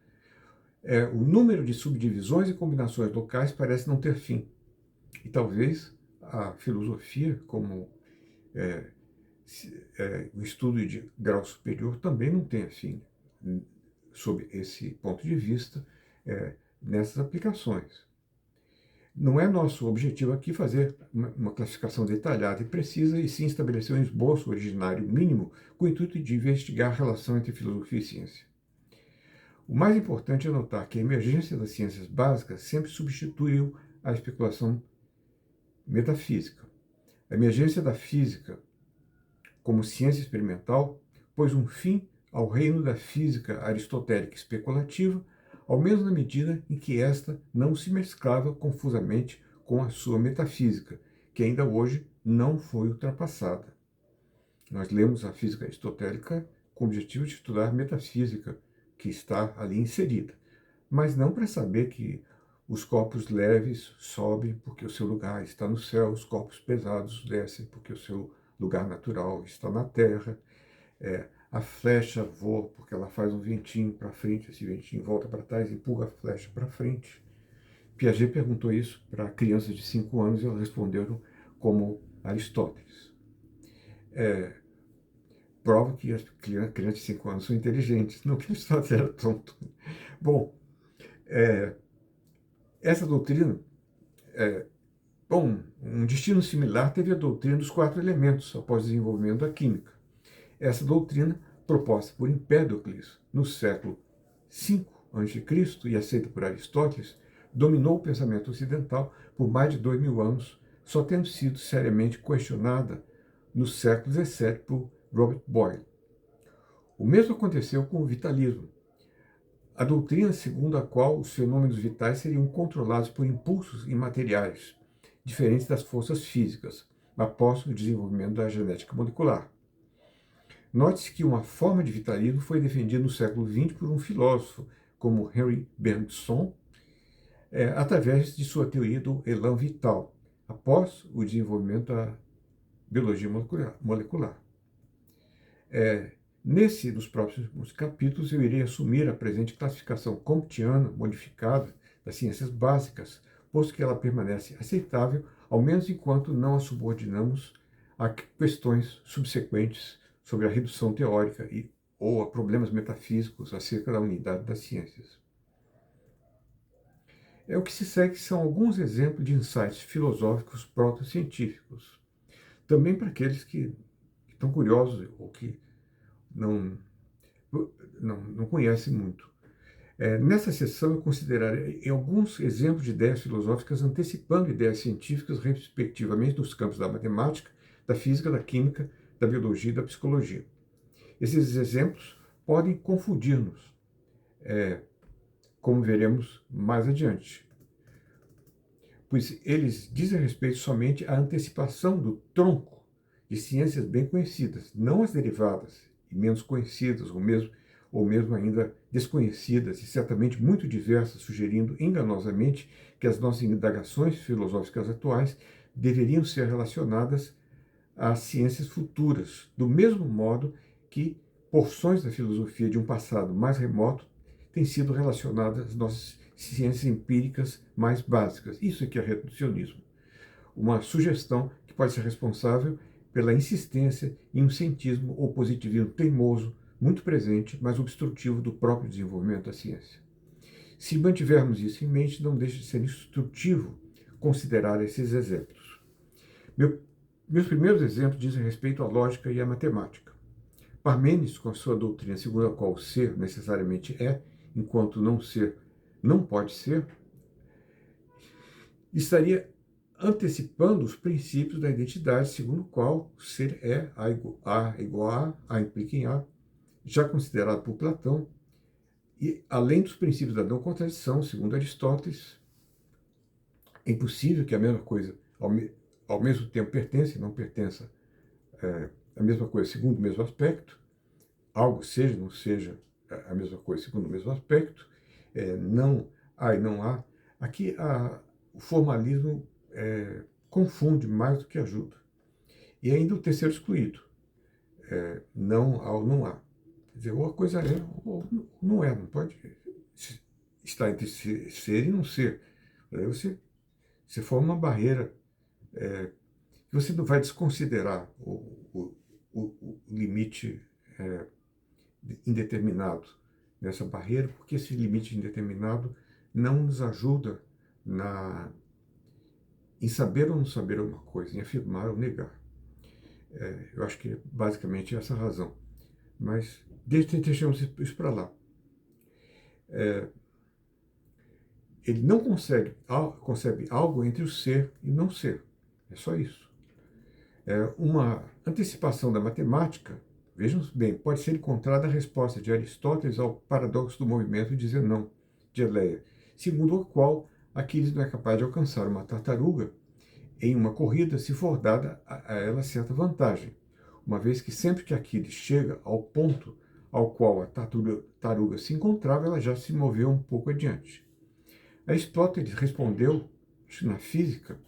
O número de subdivisões e combinações locais parece não ter fim. E talvez a filosofia, como o estudo de grau superior, também não tenha fim. sob esse ponto de vista, nessas aplicações. Não é nosso objetivo aqui fazer uma classificação detalhada e precisa, e sim estabelecer um esboço originário mínimo com o intuito de investigar a relação entre filosofia e ciência. O mais importante é notar que a emergência das ciências básicas sempre substituiu a especulação metafísica. A emergência da física como ciência experimental pôs um fim ao reino da física aristotélica especulativa, ao menos na medida em que esta não se mesclava confusamente com a sua metafísica, que ainda hoje não foi ultrapassada. Nós lemos a física aristotélica com o objetivo de estudar metafísica, que está ali inserida, mas não para saber que os corpos leves sobem porque o seu lugar está no céu, os corpos pesados descem porque o seu lugar natural está na terra. A flecha voa porque ela faz um ventinho para frente, esse ventinho volta para trás e empurra a flecha para frente. Piaget perguntou isso para crianças de 5 anos e elas responderam como Aristóteles. Prova que as crianças de 5 anos são inteligentes, não que Aristóteles era tonto. Bom, essa doutrina, um destino similar teve a doutrina dos 4 elementos após o desenvolvimento da química. Essa doutrina, proposta por Empédocles no século V a.C. e aceita por Aristóteles, dominou o pensamento ocidental por mais de 2000 anos, só tendo sido seriamente questionada no século XVII por Robert Boyle. O mesmo aconteceu com o vitalismo, a doutrina segundo a qual os fenômenos vitais seriam controlados por impulsos imateriais, diferentes das forças físicas, após o desenvolvimento da genética molecular. Note-se que uma forma de vitalismo foi defendida no século XX por um filósofo como Henry Bergson, através de sua teoria do elan vital, após o desenvolvimento da biologia molecular. Nos próximos capítulos, eu irei assumir a presente classificação Comteana modificada das ciências básicas, posto que ela permanece aceitável, ao menos enquanto não a subordinamos a questões subsequentes sobre a redução teórica ou a problemas metafísicos acerca da unidade das ciências. O que se segue são alguns exemplos de insights filosóficos proto-científicos, também para aqueles que estão curiosos ou que não conhecem muito. Nessa sessão, eu considerarei alguns exemplos de ideias filosóficas antecipando ideias científicas, respectivamente, nos campos da matemática, da física, da química, da biologia e da psicologia. Esses exemplos podem confundir-nos, como veremos mais adiante, pois eles dizem respeito somente à antecipação do tronco de ciências bem conhecidas, não as derivadas e menos conhecidas, ou mesmo ainda desconhecidas e certamente muito diversas, sugerindo enganosamente que as nossas indagações filosóficas atuais deveriam ser relacionadas às ciências futuras, do mesmo modo que porções da filosofia de um passado mais remoto têm sido relacionadas às nossas ciências empíricas mais básicas. Isso aqui é reducionismo. Uma sugestão que pode ser responsável pela insistência em um cientismo ou positivismo teimoso, muito presente, mas obstrutivo do próprio desenvolvimento da ciência. Se mantivermos isso em mente, não deixa de ser instrutivo considerar esses exemplos. Meus primeiros exemplos dizem respeito à lógica e à matemática. Parmênides, com a sua doutrina segundo a qual o ser necessariamente é, enquanto não ser não pode ser, estaria antecipando os princípios da identidade, segundo o qual o ser é A igual a implica em A, já considerado por Platão, e além dos princípios da não contradição, segundo Aristóteles, é impossível que a mesma coisa ao mesmo tempo pertença e não pertença a mesma coisa segundo o mesmo aspecto, algo seja, não seja a mesma coisa segundo o mesmo aspecto, não há e não há. Aqui o formalismo confunde mais do que ajuda. E ainda o terceiro excluído, não há ou não há. Quer dizer, ou a coisa é ou não é, não pode estar entre ser e não ser. Aí você forma uma barreira que você não vai desconsiderar o limite indeterminado nessa barreira, porque esse limite indeterminado não nos ajuda em saber ou não saber alguma coisa, em afirmar ou negar. Eu acho que é basicamente essa a razão. Mas deixamos isso para lá. Ele não concebe algo entre o ser e não ser. É só isso. Uma antecipação da matemática, vejam bem, pode ser encontrada a resposta de Aristóteles ao paradoxo do movimento de Zenão, de Eleia, segundo o qual Aquiles não é capaz de alcançar uma tartaruga em uma corrida se for dada a ela certa vantagem, uma vez que sempre que Aquiles chega ao ponto ao qual a tartaruga se encontrava, ela já se moveu um pouco adiante. Aristóteles respondeu, na física,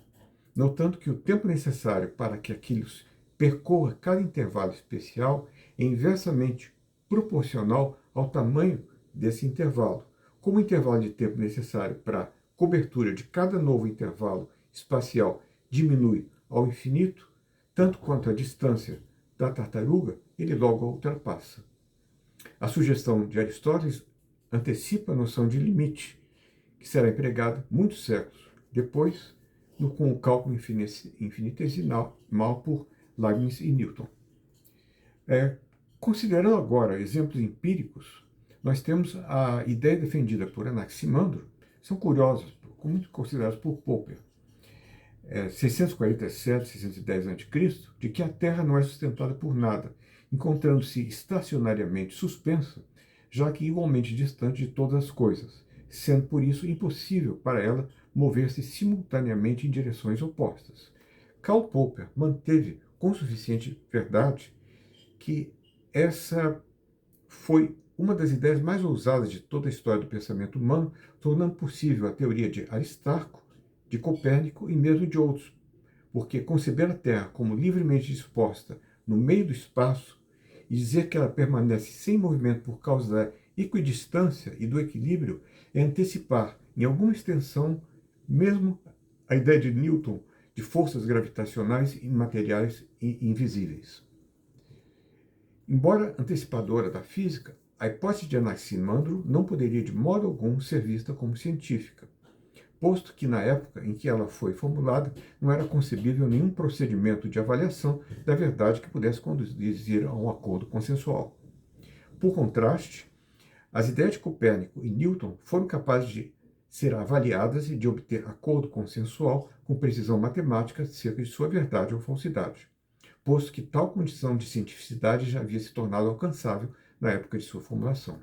notando que o tempo necessário para que Aquiles percorra cada intervalo especial é inversamente proporcional ao tamanho desse intervalo. Como o intervalo de tempo necessário para a cobertura de cada novo intervalo espacial diminui ao infinito, tanto quanto a distância da tartaruga, ele logo a ultrapassa. A sugestão de Aristóteles antecipa a noção de limite, que será empregada muitos séculos depois com o cálculo infinitesimal por Leibniz e Newton. Considerando agora exemplos empíricos, nós temos a ideia defendida por Anaximandro, são curiosos, muito considerados por Popper, 647, 610 a.C., de que a Terra não é sustentada por nada, encontrando-se estacionariamente suspensa, já que igualmente distante de todas as coisas, sendo por isso impossível para ela mover-se simultaneamente em direções opostas. Karl Popper manteve com suficiente verdade que essa foi uma das ideias mais ousadas de toda a história do pensamento humano, tornando possível a teoria de Aristarco, de Copérnico e mesmo de outros, porque conceber a Terra como livremente disposta no meio do espaço e dizer que ela permanece sem movimento por causa da equidistância e do equilíbrio é antecipar, em alguma extensão, mesmo a ideia de Newton de forças gravitacionais imateriais e invisíveis. Embora antecipadora da física, a hipótese de Anaximandro não poderia de modo algum ser vista como científica, posto que na época em que ela foi formulada não era concebível nenhum procedimento de avaliação da verdade que pudesse conduzir a um acordo consensual. Por contraste, as ideias de Copérnico e Newton foram capazes de ser avaliadas e de obter acordo consensual com precisão matemática acerca de sua verdade ou falsidade, posto que tal condição de cientificidade já havia se tornado alcançável na época de sua formulação.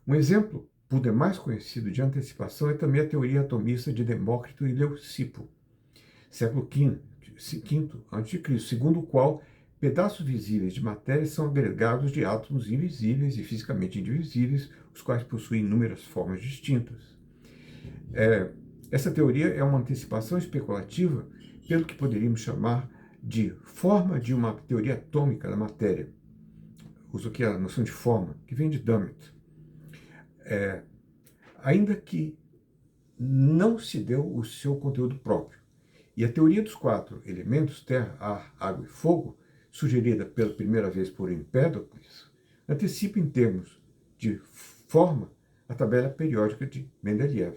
Um exemplo, por demais conhecido, de antecipação é também a teoria atomista de Demócrito e Leucipo, século V a.C., segundo o qual pedaços visíveis de matéria são agregados de átomos invisíveis e fisicamente indivisíveis, os quais possuem inúmeras formas distintas. Essa teoria é uma antecipação especulativa pelo que poderíamos chamar de forma de uma teoria atômica da matéria. Uso aqui a noção de forma, que vem de Dummett. Ainda que não se deu o seu conteúdo próprio. E a teoria dos 4 elementos, terra, ar, água e fogo, sugerida pela primeira vez por Empédocles, antecipa em termos de forma a tabela periódica de Mendeleev,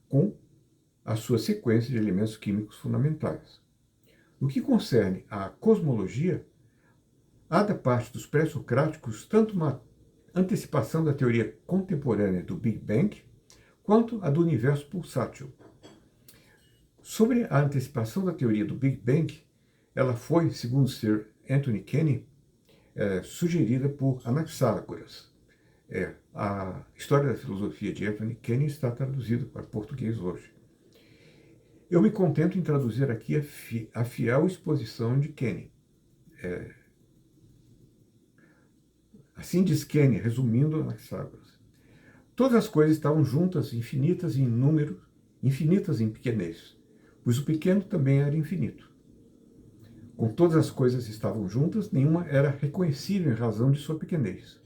com a sua sequência de elementos químicos fundamentais. No que concerne à cosmologia, há da parte dos pré-socráticos tanto uma antecipação da teoria contemporânea do Big Bang, quanto a do universo pulsátil. Sobre a antecipação da teoria do Big Bang, ela foi, segundo Sir Anthony Kenny, sugerida por Anaxágoras. A História da Filosofia de Anthony Kenny está traduzida para português hoje. Eu me contento em traduzir aqui a fiel exposição de Kenny. Assim diz Kenny, resumindo Anaxágoras. Todas as coisas estavam juntas, infinitas em número, infinitas em pequenez, pois o pequeno também era infinito. Com todas as coisas estavam juntas, nenhuma era reconhecível em razão de sua pequenez.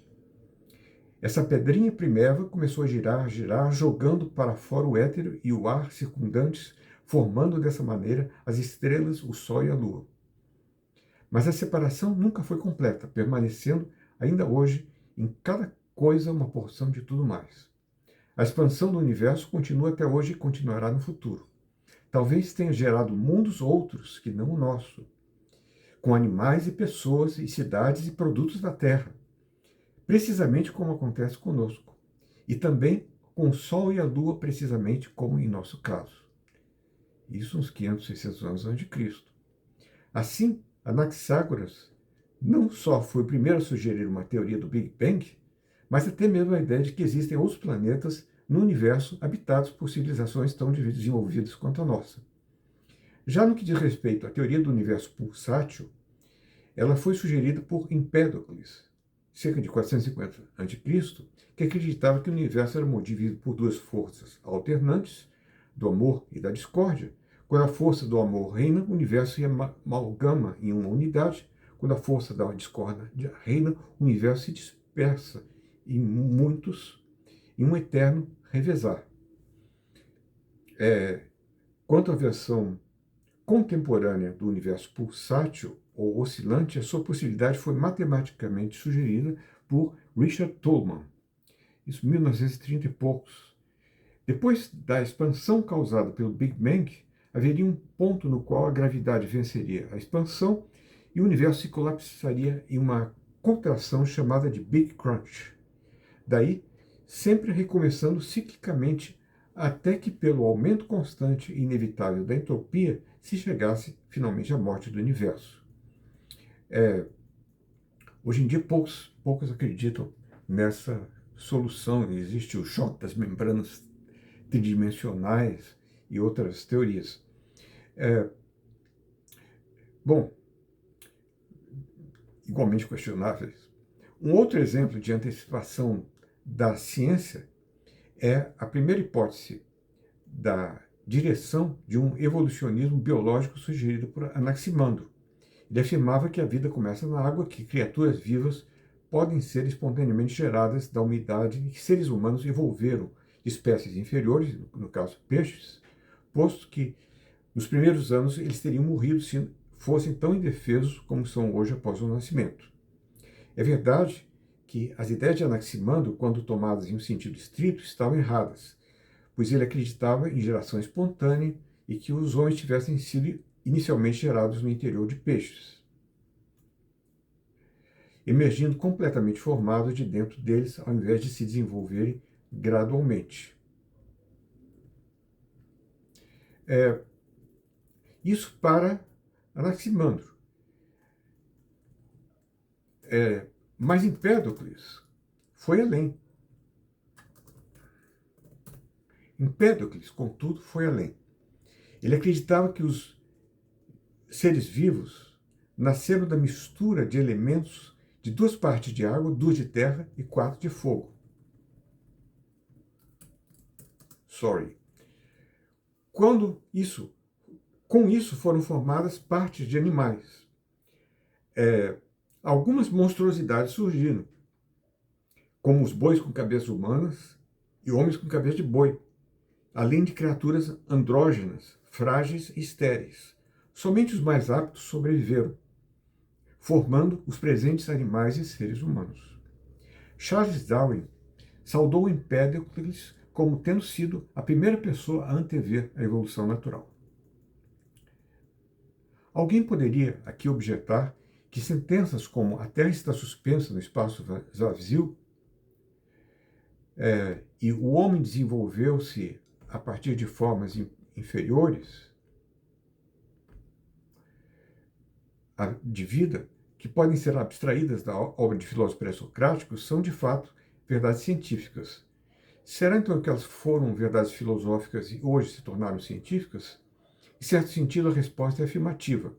Essa pedrinha primeva começou a girar, jogando para fora o éter e o ar circundantes, formando dessa maneira as estrelas, o sol e a lua. Mas a separação nunca foi completa, permanecendo ainda hoje em cada coisa uma porção de tudo mais. A expansão do universo continua até hoje e continuará no futuro. Talvez tenha gerado mundos outros que não o nosso, com animais e pessoas e cidades e produtos da Terra, precisamente como acontece conosco, e também com o Sol e a Lua, precisamente como em nosso caso. Isso uns 500, 600 anos antes de Cristo. Assim, Anaxágoras não só foi o primeiro a sugerir uma teoria do Big Bang, mas até mesmo a ideia de que existem outros planetas no universo habitados por civilizações tão desenvolvidas quanto a nossa. Já no que diz respeito à teoria do universo pulsátil, ela foi sugerida por Empédocles, cerca de 450 a.C., que acreditava que o universo era dividido por duas forças alternantes, do amor e da discórdia. Quando a força do amor reina, o universo se amalgama em uma unidade. Quando a força da discórdia reina, o universo se dispersa em muitos, em um eterno revezar. Quanto à versão contemporânea do universo pulsátil ou oscilante, a sua possibilidade foi matematicamente sugerida por Richard Tolman, isso em 1930 e poucos. Depois da expansão causada pelo Big Bang, haveria um ponto no qual a gravidade venceria a expansão e o universo se colapsaria em uma contração chamada de Big Crunch. Daí, sempre recomeçando ciclicamente até que, pelo aumento constante e inevitável da entropia, se chegasse finalmente à morte do universo. Hoje em dia, poucos acreditam nessa solução. Existe o choque das membranas tridimensionais e outras teorias. Bom, igualmente questionáveis. Um outro exemplo de antecipação da ciência é a primeira hipótese da direção de um evolucionismo biológico sugerido por Anaximandro. Ele afirmava que a vida começa na água, que criaturas vivas podem ser espontaneamente geradas da umidade e que seres humanos evolveram de espécies inferiores, no caso peixes, posto que nos primeiros anos eles teriam morrido se fossem tão indefesos como são hoje após o nascimento. É verdade que as ideias de Anaximandro, quando tomadas em um sentido estrito, estavam erradas, pois ele acreditava em geração espontânea e que os homens tivessem sido inicialmente gerados no interior de peixes, emergindo completamente formados de dentro deles, ao invés de se desenvolverem gradualmente. Isso para Anaximandro. Mas Empédocles foi além. Empédocles, contudo, foi além. Ele acreditava que os seres vivos nasceram da mistura de elementos de 2 partes de água, 2 de terra e 4 de fogo. Com isso foram formadas partes de animais. Algumas monstruosidades surgiram, como os bois com cabeças humanas e homens com cabeça de boi, além de criaturas andrógenas, frágeis e estéreis. Somente os mais aptos sobreviveram, formando os presentes animais e seres humanos. Charles Darwin saudou Empédocles como tendo sido a primeira pessoa a antever a evolução natural. Alguém poderia aqui objetar que sentenças como a Terra está suspensa no espaço vazio e o homem desenvolveu-se a partir de formas inferiores de vida, que podem ser abstraídas da obra de filósofos pré-socráticos, são de fato verdades científicas. Será então que elas foram verdades filosóficas e hoje se tornaram científicas? Em certo sentido, a resposta é afirmativa.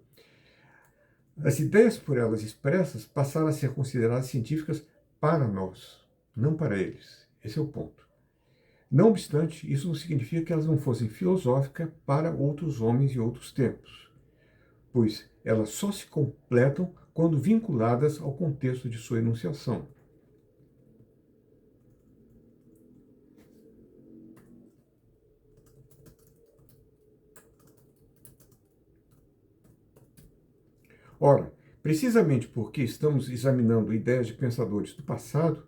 As ideias por elas expressas passaram a ser consideradas científicas para nós, não para eles. Esse é o ponto. Não obstante, isso não significa que elas não fossem filosóficas para outros homens e outros tempos, pois elas só se completam quando vinculadas ao contexto de sua enunciação. Ora, precisamente porque estamos examinando ideias de pensadores do passado,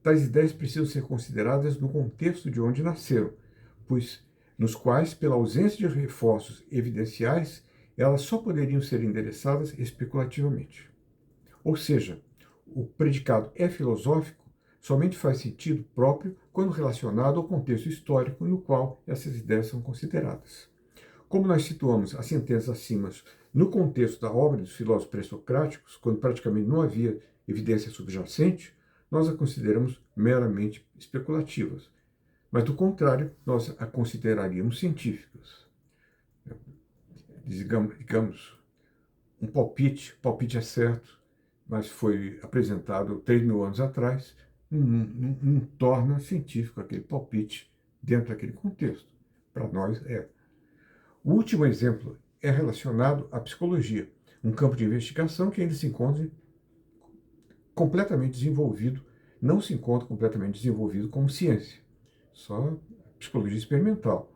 tais ideias precisam ser consideradas no contexto de onde nasceram, pois nos quais, pela ausência de reforços evidenciais, elas só poderiam ser endereçadas especulativamente. Ou seja, o predicado é filosófico somente faz sentido próprio quando relacionado ao contexto histórico no qual essas ideias são consideradas. Como nós situamos as sentenças acima no contexto da obra dos filósofos pré-socráticos, quando praticamente não havia evidência subjacente, nós a consideramos meramente especulativas. Mas, do contrário, nós a consideraríamos científicas. Digamos um palpite é certo, mas foi apresentado 3.000 anos atrás, não torna científico aquele palpite dentro daquele contexto. Para nós é. O último exemplo é relacionado à psicologia, um campo de investigação que ainda se encontra completamente desenvolvido, não se encontra completamente desenvolvido como ciência, só psicologia experimental.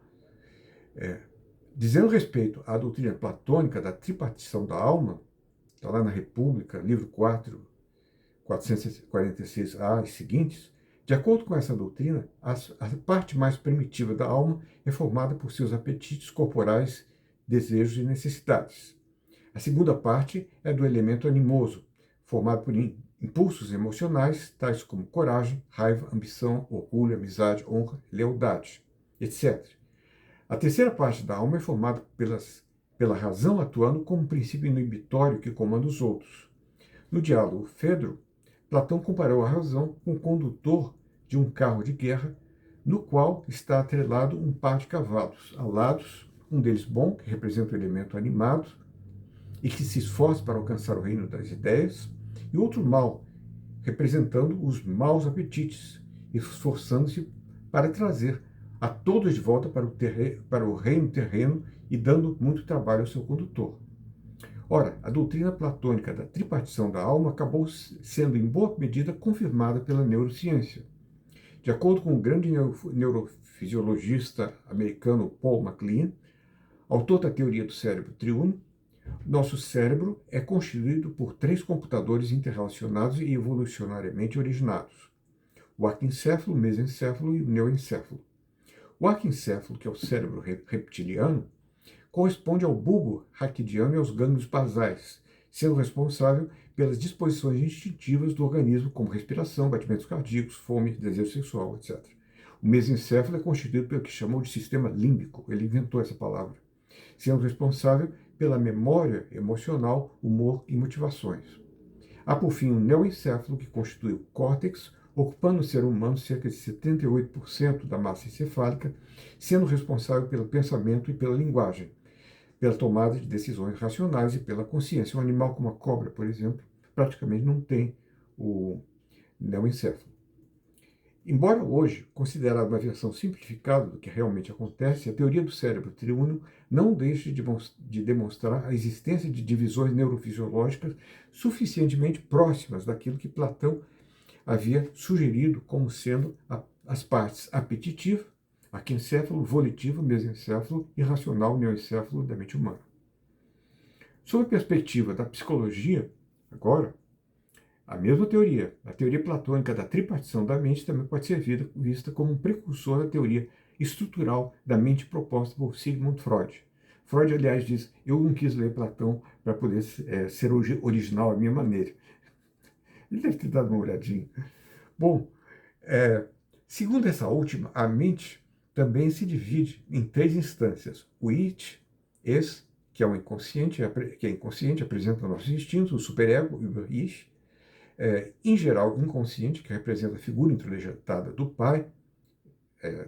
Dizendo respeito à doutrina platônica da tripartição da alma, está lá na República, livro 4, 446a e seguintes, de acordo com essa doutrina, a parte mais primitiva da alma é formada por seus apetites corporais, desejos e necessidades. A segunda parte é do elemento animoso, formado por impulsos emocionais, tais como coragem, raiva, ambição, orgulho, amizade, honra, lealdade, etc. A terceira parte da alma é formada pela razão atuando como um princípio inibitório que comanda os outros. No diálogo Fedro, Platão comparou a razão com o condutor de um carro de guerra, no qual está atrelado um par de cavalos alados, um deles bom, que representa o elemento animado, e que se esforça para alcançar o reino das ideias, e outro mau, representando os maus apetites, esforçando-se para trazer a todos de volta para o reino terreno e dando muito trabalho ao seu condutor. Ora, a doutrina platônica da tripartição da alma acabou sendo, em boa medida, confirmada pela neurociência. De acordo com o grande neurofisiologista americano Paul MacLean, autor da teoria do cérebro triuno, nosso cérebro é constituído por 3 computadores interrelacionados e evolucionariamente originados: o arquencéfalo, o mesencéfalo e o neoencéfalo. O arquencéfalo, que é o cérebro reptiliano, corresponde ao bulbo raquidiano e aos gânglios basais, sendo responsável pelas disposições instintivas do organismo, como respiração, batimentos cardíacos, fome, desejo sexual, etc. O mesencéfalo é constituído pelo que chamou de sistema límbico, ele inventou essa palavra, sendo responsável pela memória emocional, humor e motivações. Há, por fim, o neoencéfalo, que constitui o córtex, ocupando no ser humano cerca de 78% da massa encefálica, sendo responsável pelo pensamento e pela linguagem, pela tomada de decisões racionais e pela consciência. Um animal como a cobra, por exemplo, praticamente não tem o neoencéfalo. Embora hoje considerada uma versão simplificada do que realmente acontece, a teoria do cérebro triuno não deixa de demonstrar a existência de divisões neurofisiológicas suficientemente próximas daquilo que Platão havia sugerido como sendo as partes apetitiva, arquencéfalo, volitivo, mesencéfalo e racional, neoencéfalo da mente humana. Sob a perspectiva da psicologia, agora, a mesma teoria, a teoria platônica da tripartição da mente, também pode ser vista como um precursor da teoria estrutural da mente proposta por Sigmund Freud. Freud, aliás, diz: eu não quis ler Platão para poder ser original à minha maneira. Ele deve ter dado uma olhadinha. Bom, segundo essa última, a mente também se divide em 3 instâncias: o it, es, que é o inconsciente, apresenta nossos instintos, o superego, o über-ich, em geral inconsciente, que representa a figura introjetada do pai,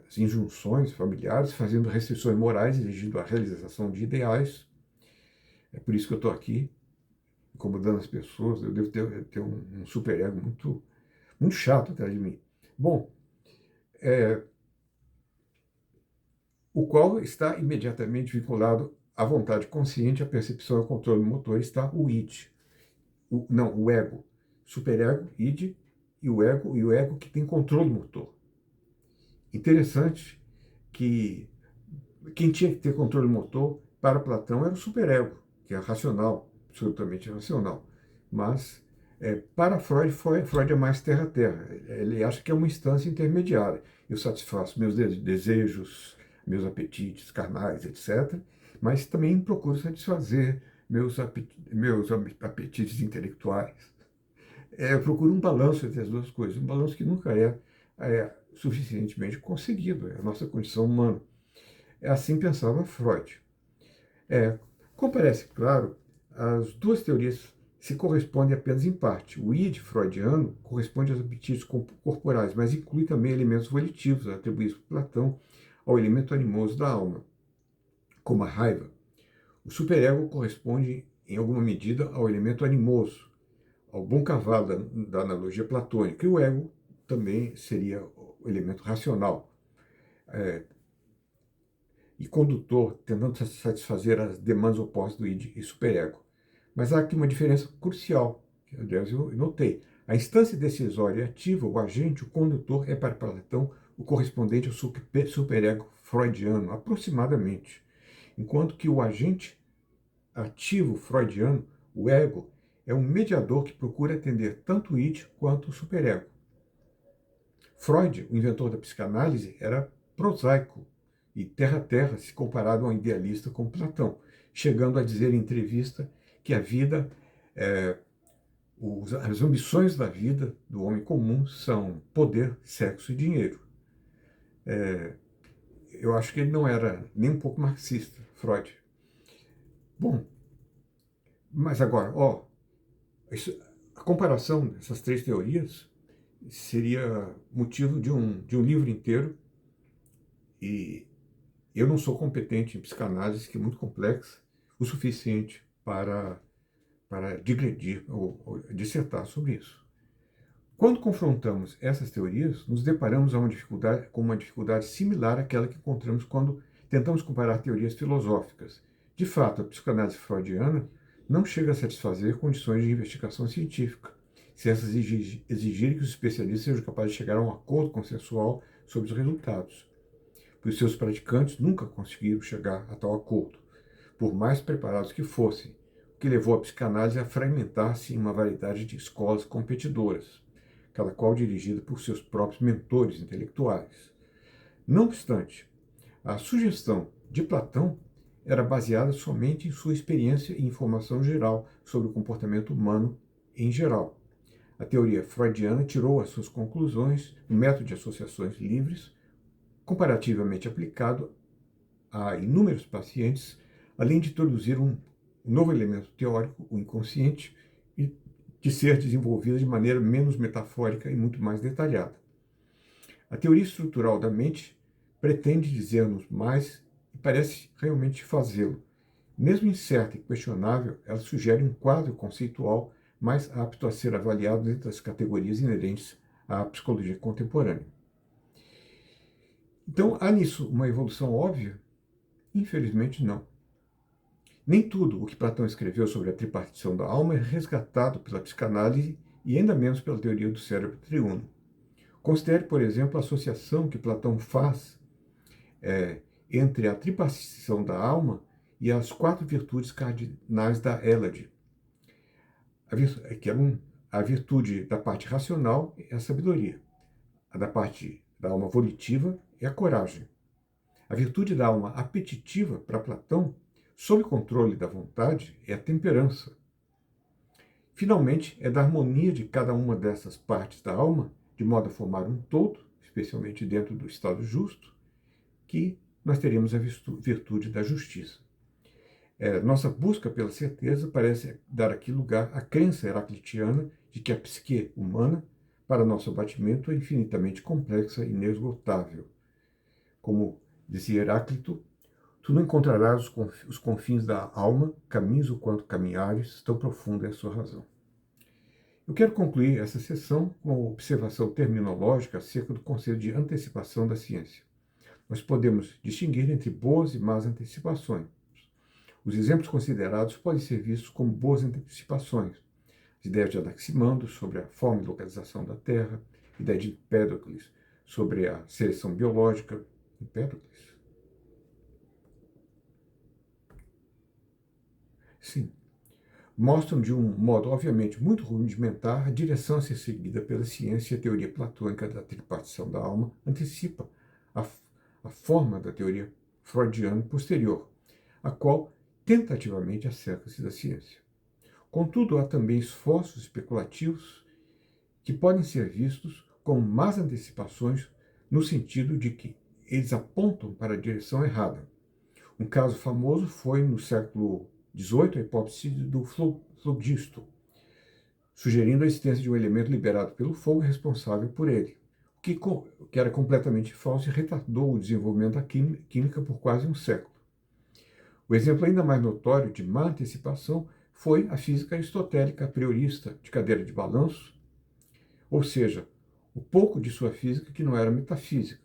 as injunções familiares, fazendo restrições morais, exigindo a realização de ideais. É por isso que eu estou aqui, incomodando as pessoas. Eu devo ter um superego muito, muito chato atrás de mim. Bom, o qual está imediatamente vinculado à vontade consciente, à percepção e ao controle motor, está o id. O ego. Superego, id, e o ego que tem controle motor. Interessante que quem tinha que ter controle motor para Platão era o superego, que é racional, absolutamente racional. Mas Para Freud, Freud é mais terra-terra. Ele acha que é uma instância intermediária. Eu satisfaço meus desejos, meus apetites carnais, etc., mas também procuro satisfazer meus apetites intelectuais. Eu procuro um balanço entre as duas coisas, um balanço que nunca é suficientemente conseguido, é a nossa condição humana. É assim pensava Freud. É, Como parece claro, as duas teorias se correspondem apenas em parte. O id freudiano corresponde aos apetites corporais, mas inclui também elementos volitivos atribuídos por Platão ao elemento animoso da alma, como a raiva. O superego corresponde, em alguma medida, ao elemento animoso, ao bom cavalo da analogia platônica, e o ego também seria o elemento racional e condutor, tentando satisfazer as demandas opostas do id e superego. Mas há aqui uma diferença crucial, que aliás eu notei. A instância decisória e ativa, o agente, o condutor, é para Platão o correspondente ao superego freudiano, aproximadamente. Enquanto que o agente ativo freudiano, o ego, é um mediador que procura atender tanto o id quanto o superego. Freud, o inventor da psicanálise, era prosaico e terra-terra se comparado a um idealista como Platão, chegando a dizer em entrevista que a vida, as ambições da vida do homem comum são poder, sexo e dinheiro. Eu acho que ele não era nem um pouco marxista, Freud. Bom, mas agora, a comparação dessas três teorias seria motivo de um livro inteiro, e eu não sou competente em psicanálise, que é muito complexa, o suficiente para digredir ou dissertar sobre isso. Quando confrontamos essas teorias, nos deparamos com uma dificuldade similar àquela que encontramos quando tentamos comparar teorias filosóficas. De fato, a psicanálise freudiana não chega a satisfazer condições de investigação científica, se essas exigirem que os especialistas sejam capazes de chegar a um acordo consensual sobre os resultados, pois seus praticantes nunca conseguiram chegar a tal acordo, por mais preparados que fossem, o que levou a psicanálise a fragmentar-se em uma variedade de escolas competidoras, cada qual dirigida por seus próprios mentores intelectuais. Não obstante, a sugestão de Platão era baseada somente em sua experiência e informação geral sobre o comportamento humano em geral. A teoria freudiana tirou as suas conclusões do método de associações livres, comparativamente aplicado a inúmeros pacientes, além de introduzir um novo elemento teórico, o inconsciente, e de ser desenvolvida de maneira menos metafórica e muito mais detalhada. A teoria estrutural da mente pretende dizer-nos mais e parece realmente fazê-lo. Mesmo incerta e questionável, ela sugere um quadro conceitual mais apto a ser avaliado dentro das categorias inerentes à psicologia contemporânea. Então, há nisso uma evolução óbvia? Infelizmente, não. Nem tudo o que Platão escreveu sobre a tripartição da alma é resgatado pela psicanálise e ainda menos pela teoria do cérebro triuno. Considere, por exemplo, a associação que Platão faz entre a tripartição da alma e as 4 virtudes cardinais da Hélade, que é a virtude da parte racional é a sabedoria, a da parte da alma volitiva é a coragem, a virtude da alma apetitiva, para Platão, sob controle da vontade, é a temperança. Finalmente, é da harmonia de cada uma dessas partes da alma, de modo a formar um todo, especialmente dentro do estado justo, que nós teríamos a virtude da justiça. Nossa busca pela certeza parece dar aqui lugar à crença heraclitiana de que a psique humana, para nosso abatimento, é infinitamente complexa e inesgotável. Como dizia Heráclito, tu não encontrarás os confins da alma, caminhos o quanto caminhares, tão profunda é a sua razão. Eu quero concluir essa sessão com uma observação terminológica acerca do conceito de antecipação da ciência. Nós podemos distinguir entre boas e más antecipações. Os exemplos considerados podem ser vistos como boas antecipações. As ideias de Anaximander sobre a forma e localização da Terra, a ideia de Empédocles sobre a seleção biológica. Empédocles? Sim. mostram de um modo, obviamente, muito rudimentar a direção a ser seguida pela ciência e a teoria platônica da tripartição da alma antecipa a, a forma da teoria freudiana posterior, a qual tentativamente acerca-se da ciência. Contudo, há também esforços especulativos que podem ser vistos como más antecipações no sentido de que eles apontam para a direção errada. Um caso famoso foi no século XVIII a hipótese do flugisto, sugerindo a existência de um elemento liberado pelo fogo responsável por ele, o que era completamente falso e retardou o desenvolvimento da química por quase um século. O exemplo ainda mais notório de má antecipação foi a física aristotélica priorista de cadeira de balanço, ou seja, o pouco de sua física que não era metafísica,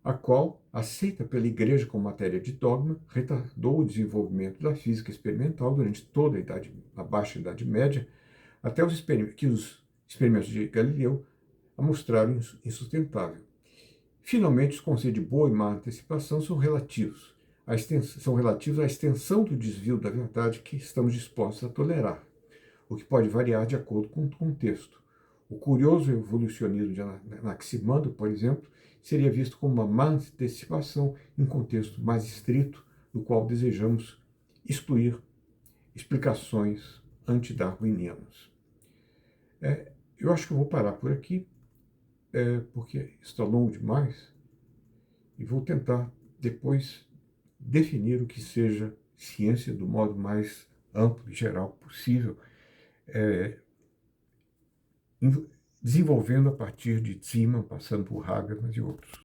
a qual, aceita pela Igreja como matéria de dogma, retardou o desenvolvimento da física experimental durante toda a Baixa Idade Média, até os experimentos de Galileu a mostraram insustentável. Finalmente, os conceitos de boa e má antecipação são relativos à extensão do desvio da verdade que estamos dispostos a tolerar, o que pode variar de acordo com o contexto. O curioso evolucionismo de Anaximandro, por exemplo, seria visto como uma má antecipação em um contexto mais estrito, do qual desejamos excluir explicações antidarwinianas. Eu acho que eu vou parar por aqui, porque está longo demais, e vou tentar depois definir o que seja ciência do modo mais amplo e geral possível, desenvolvendo a partir de Zimmermann, passando por Habermas e outros.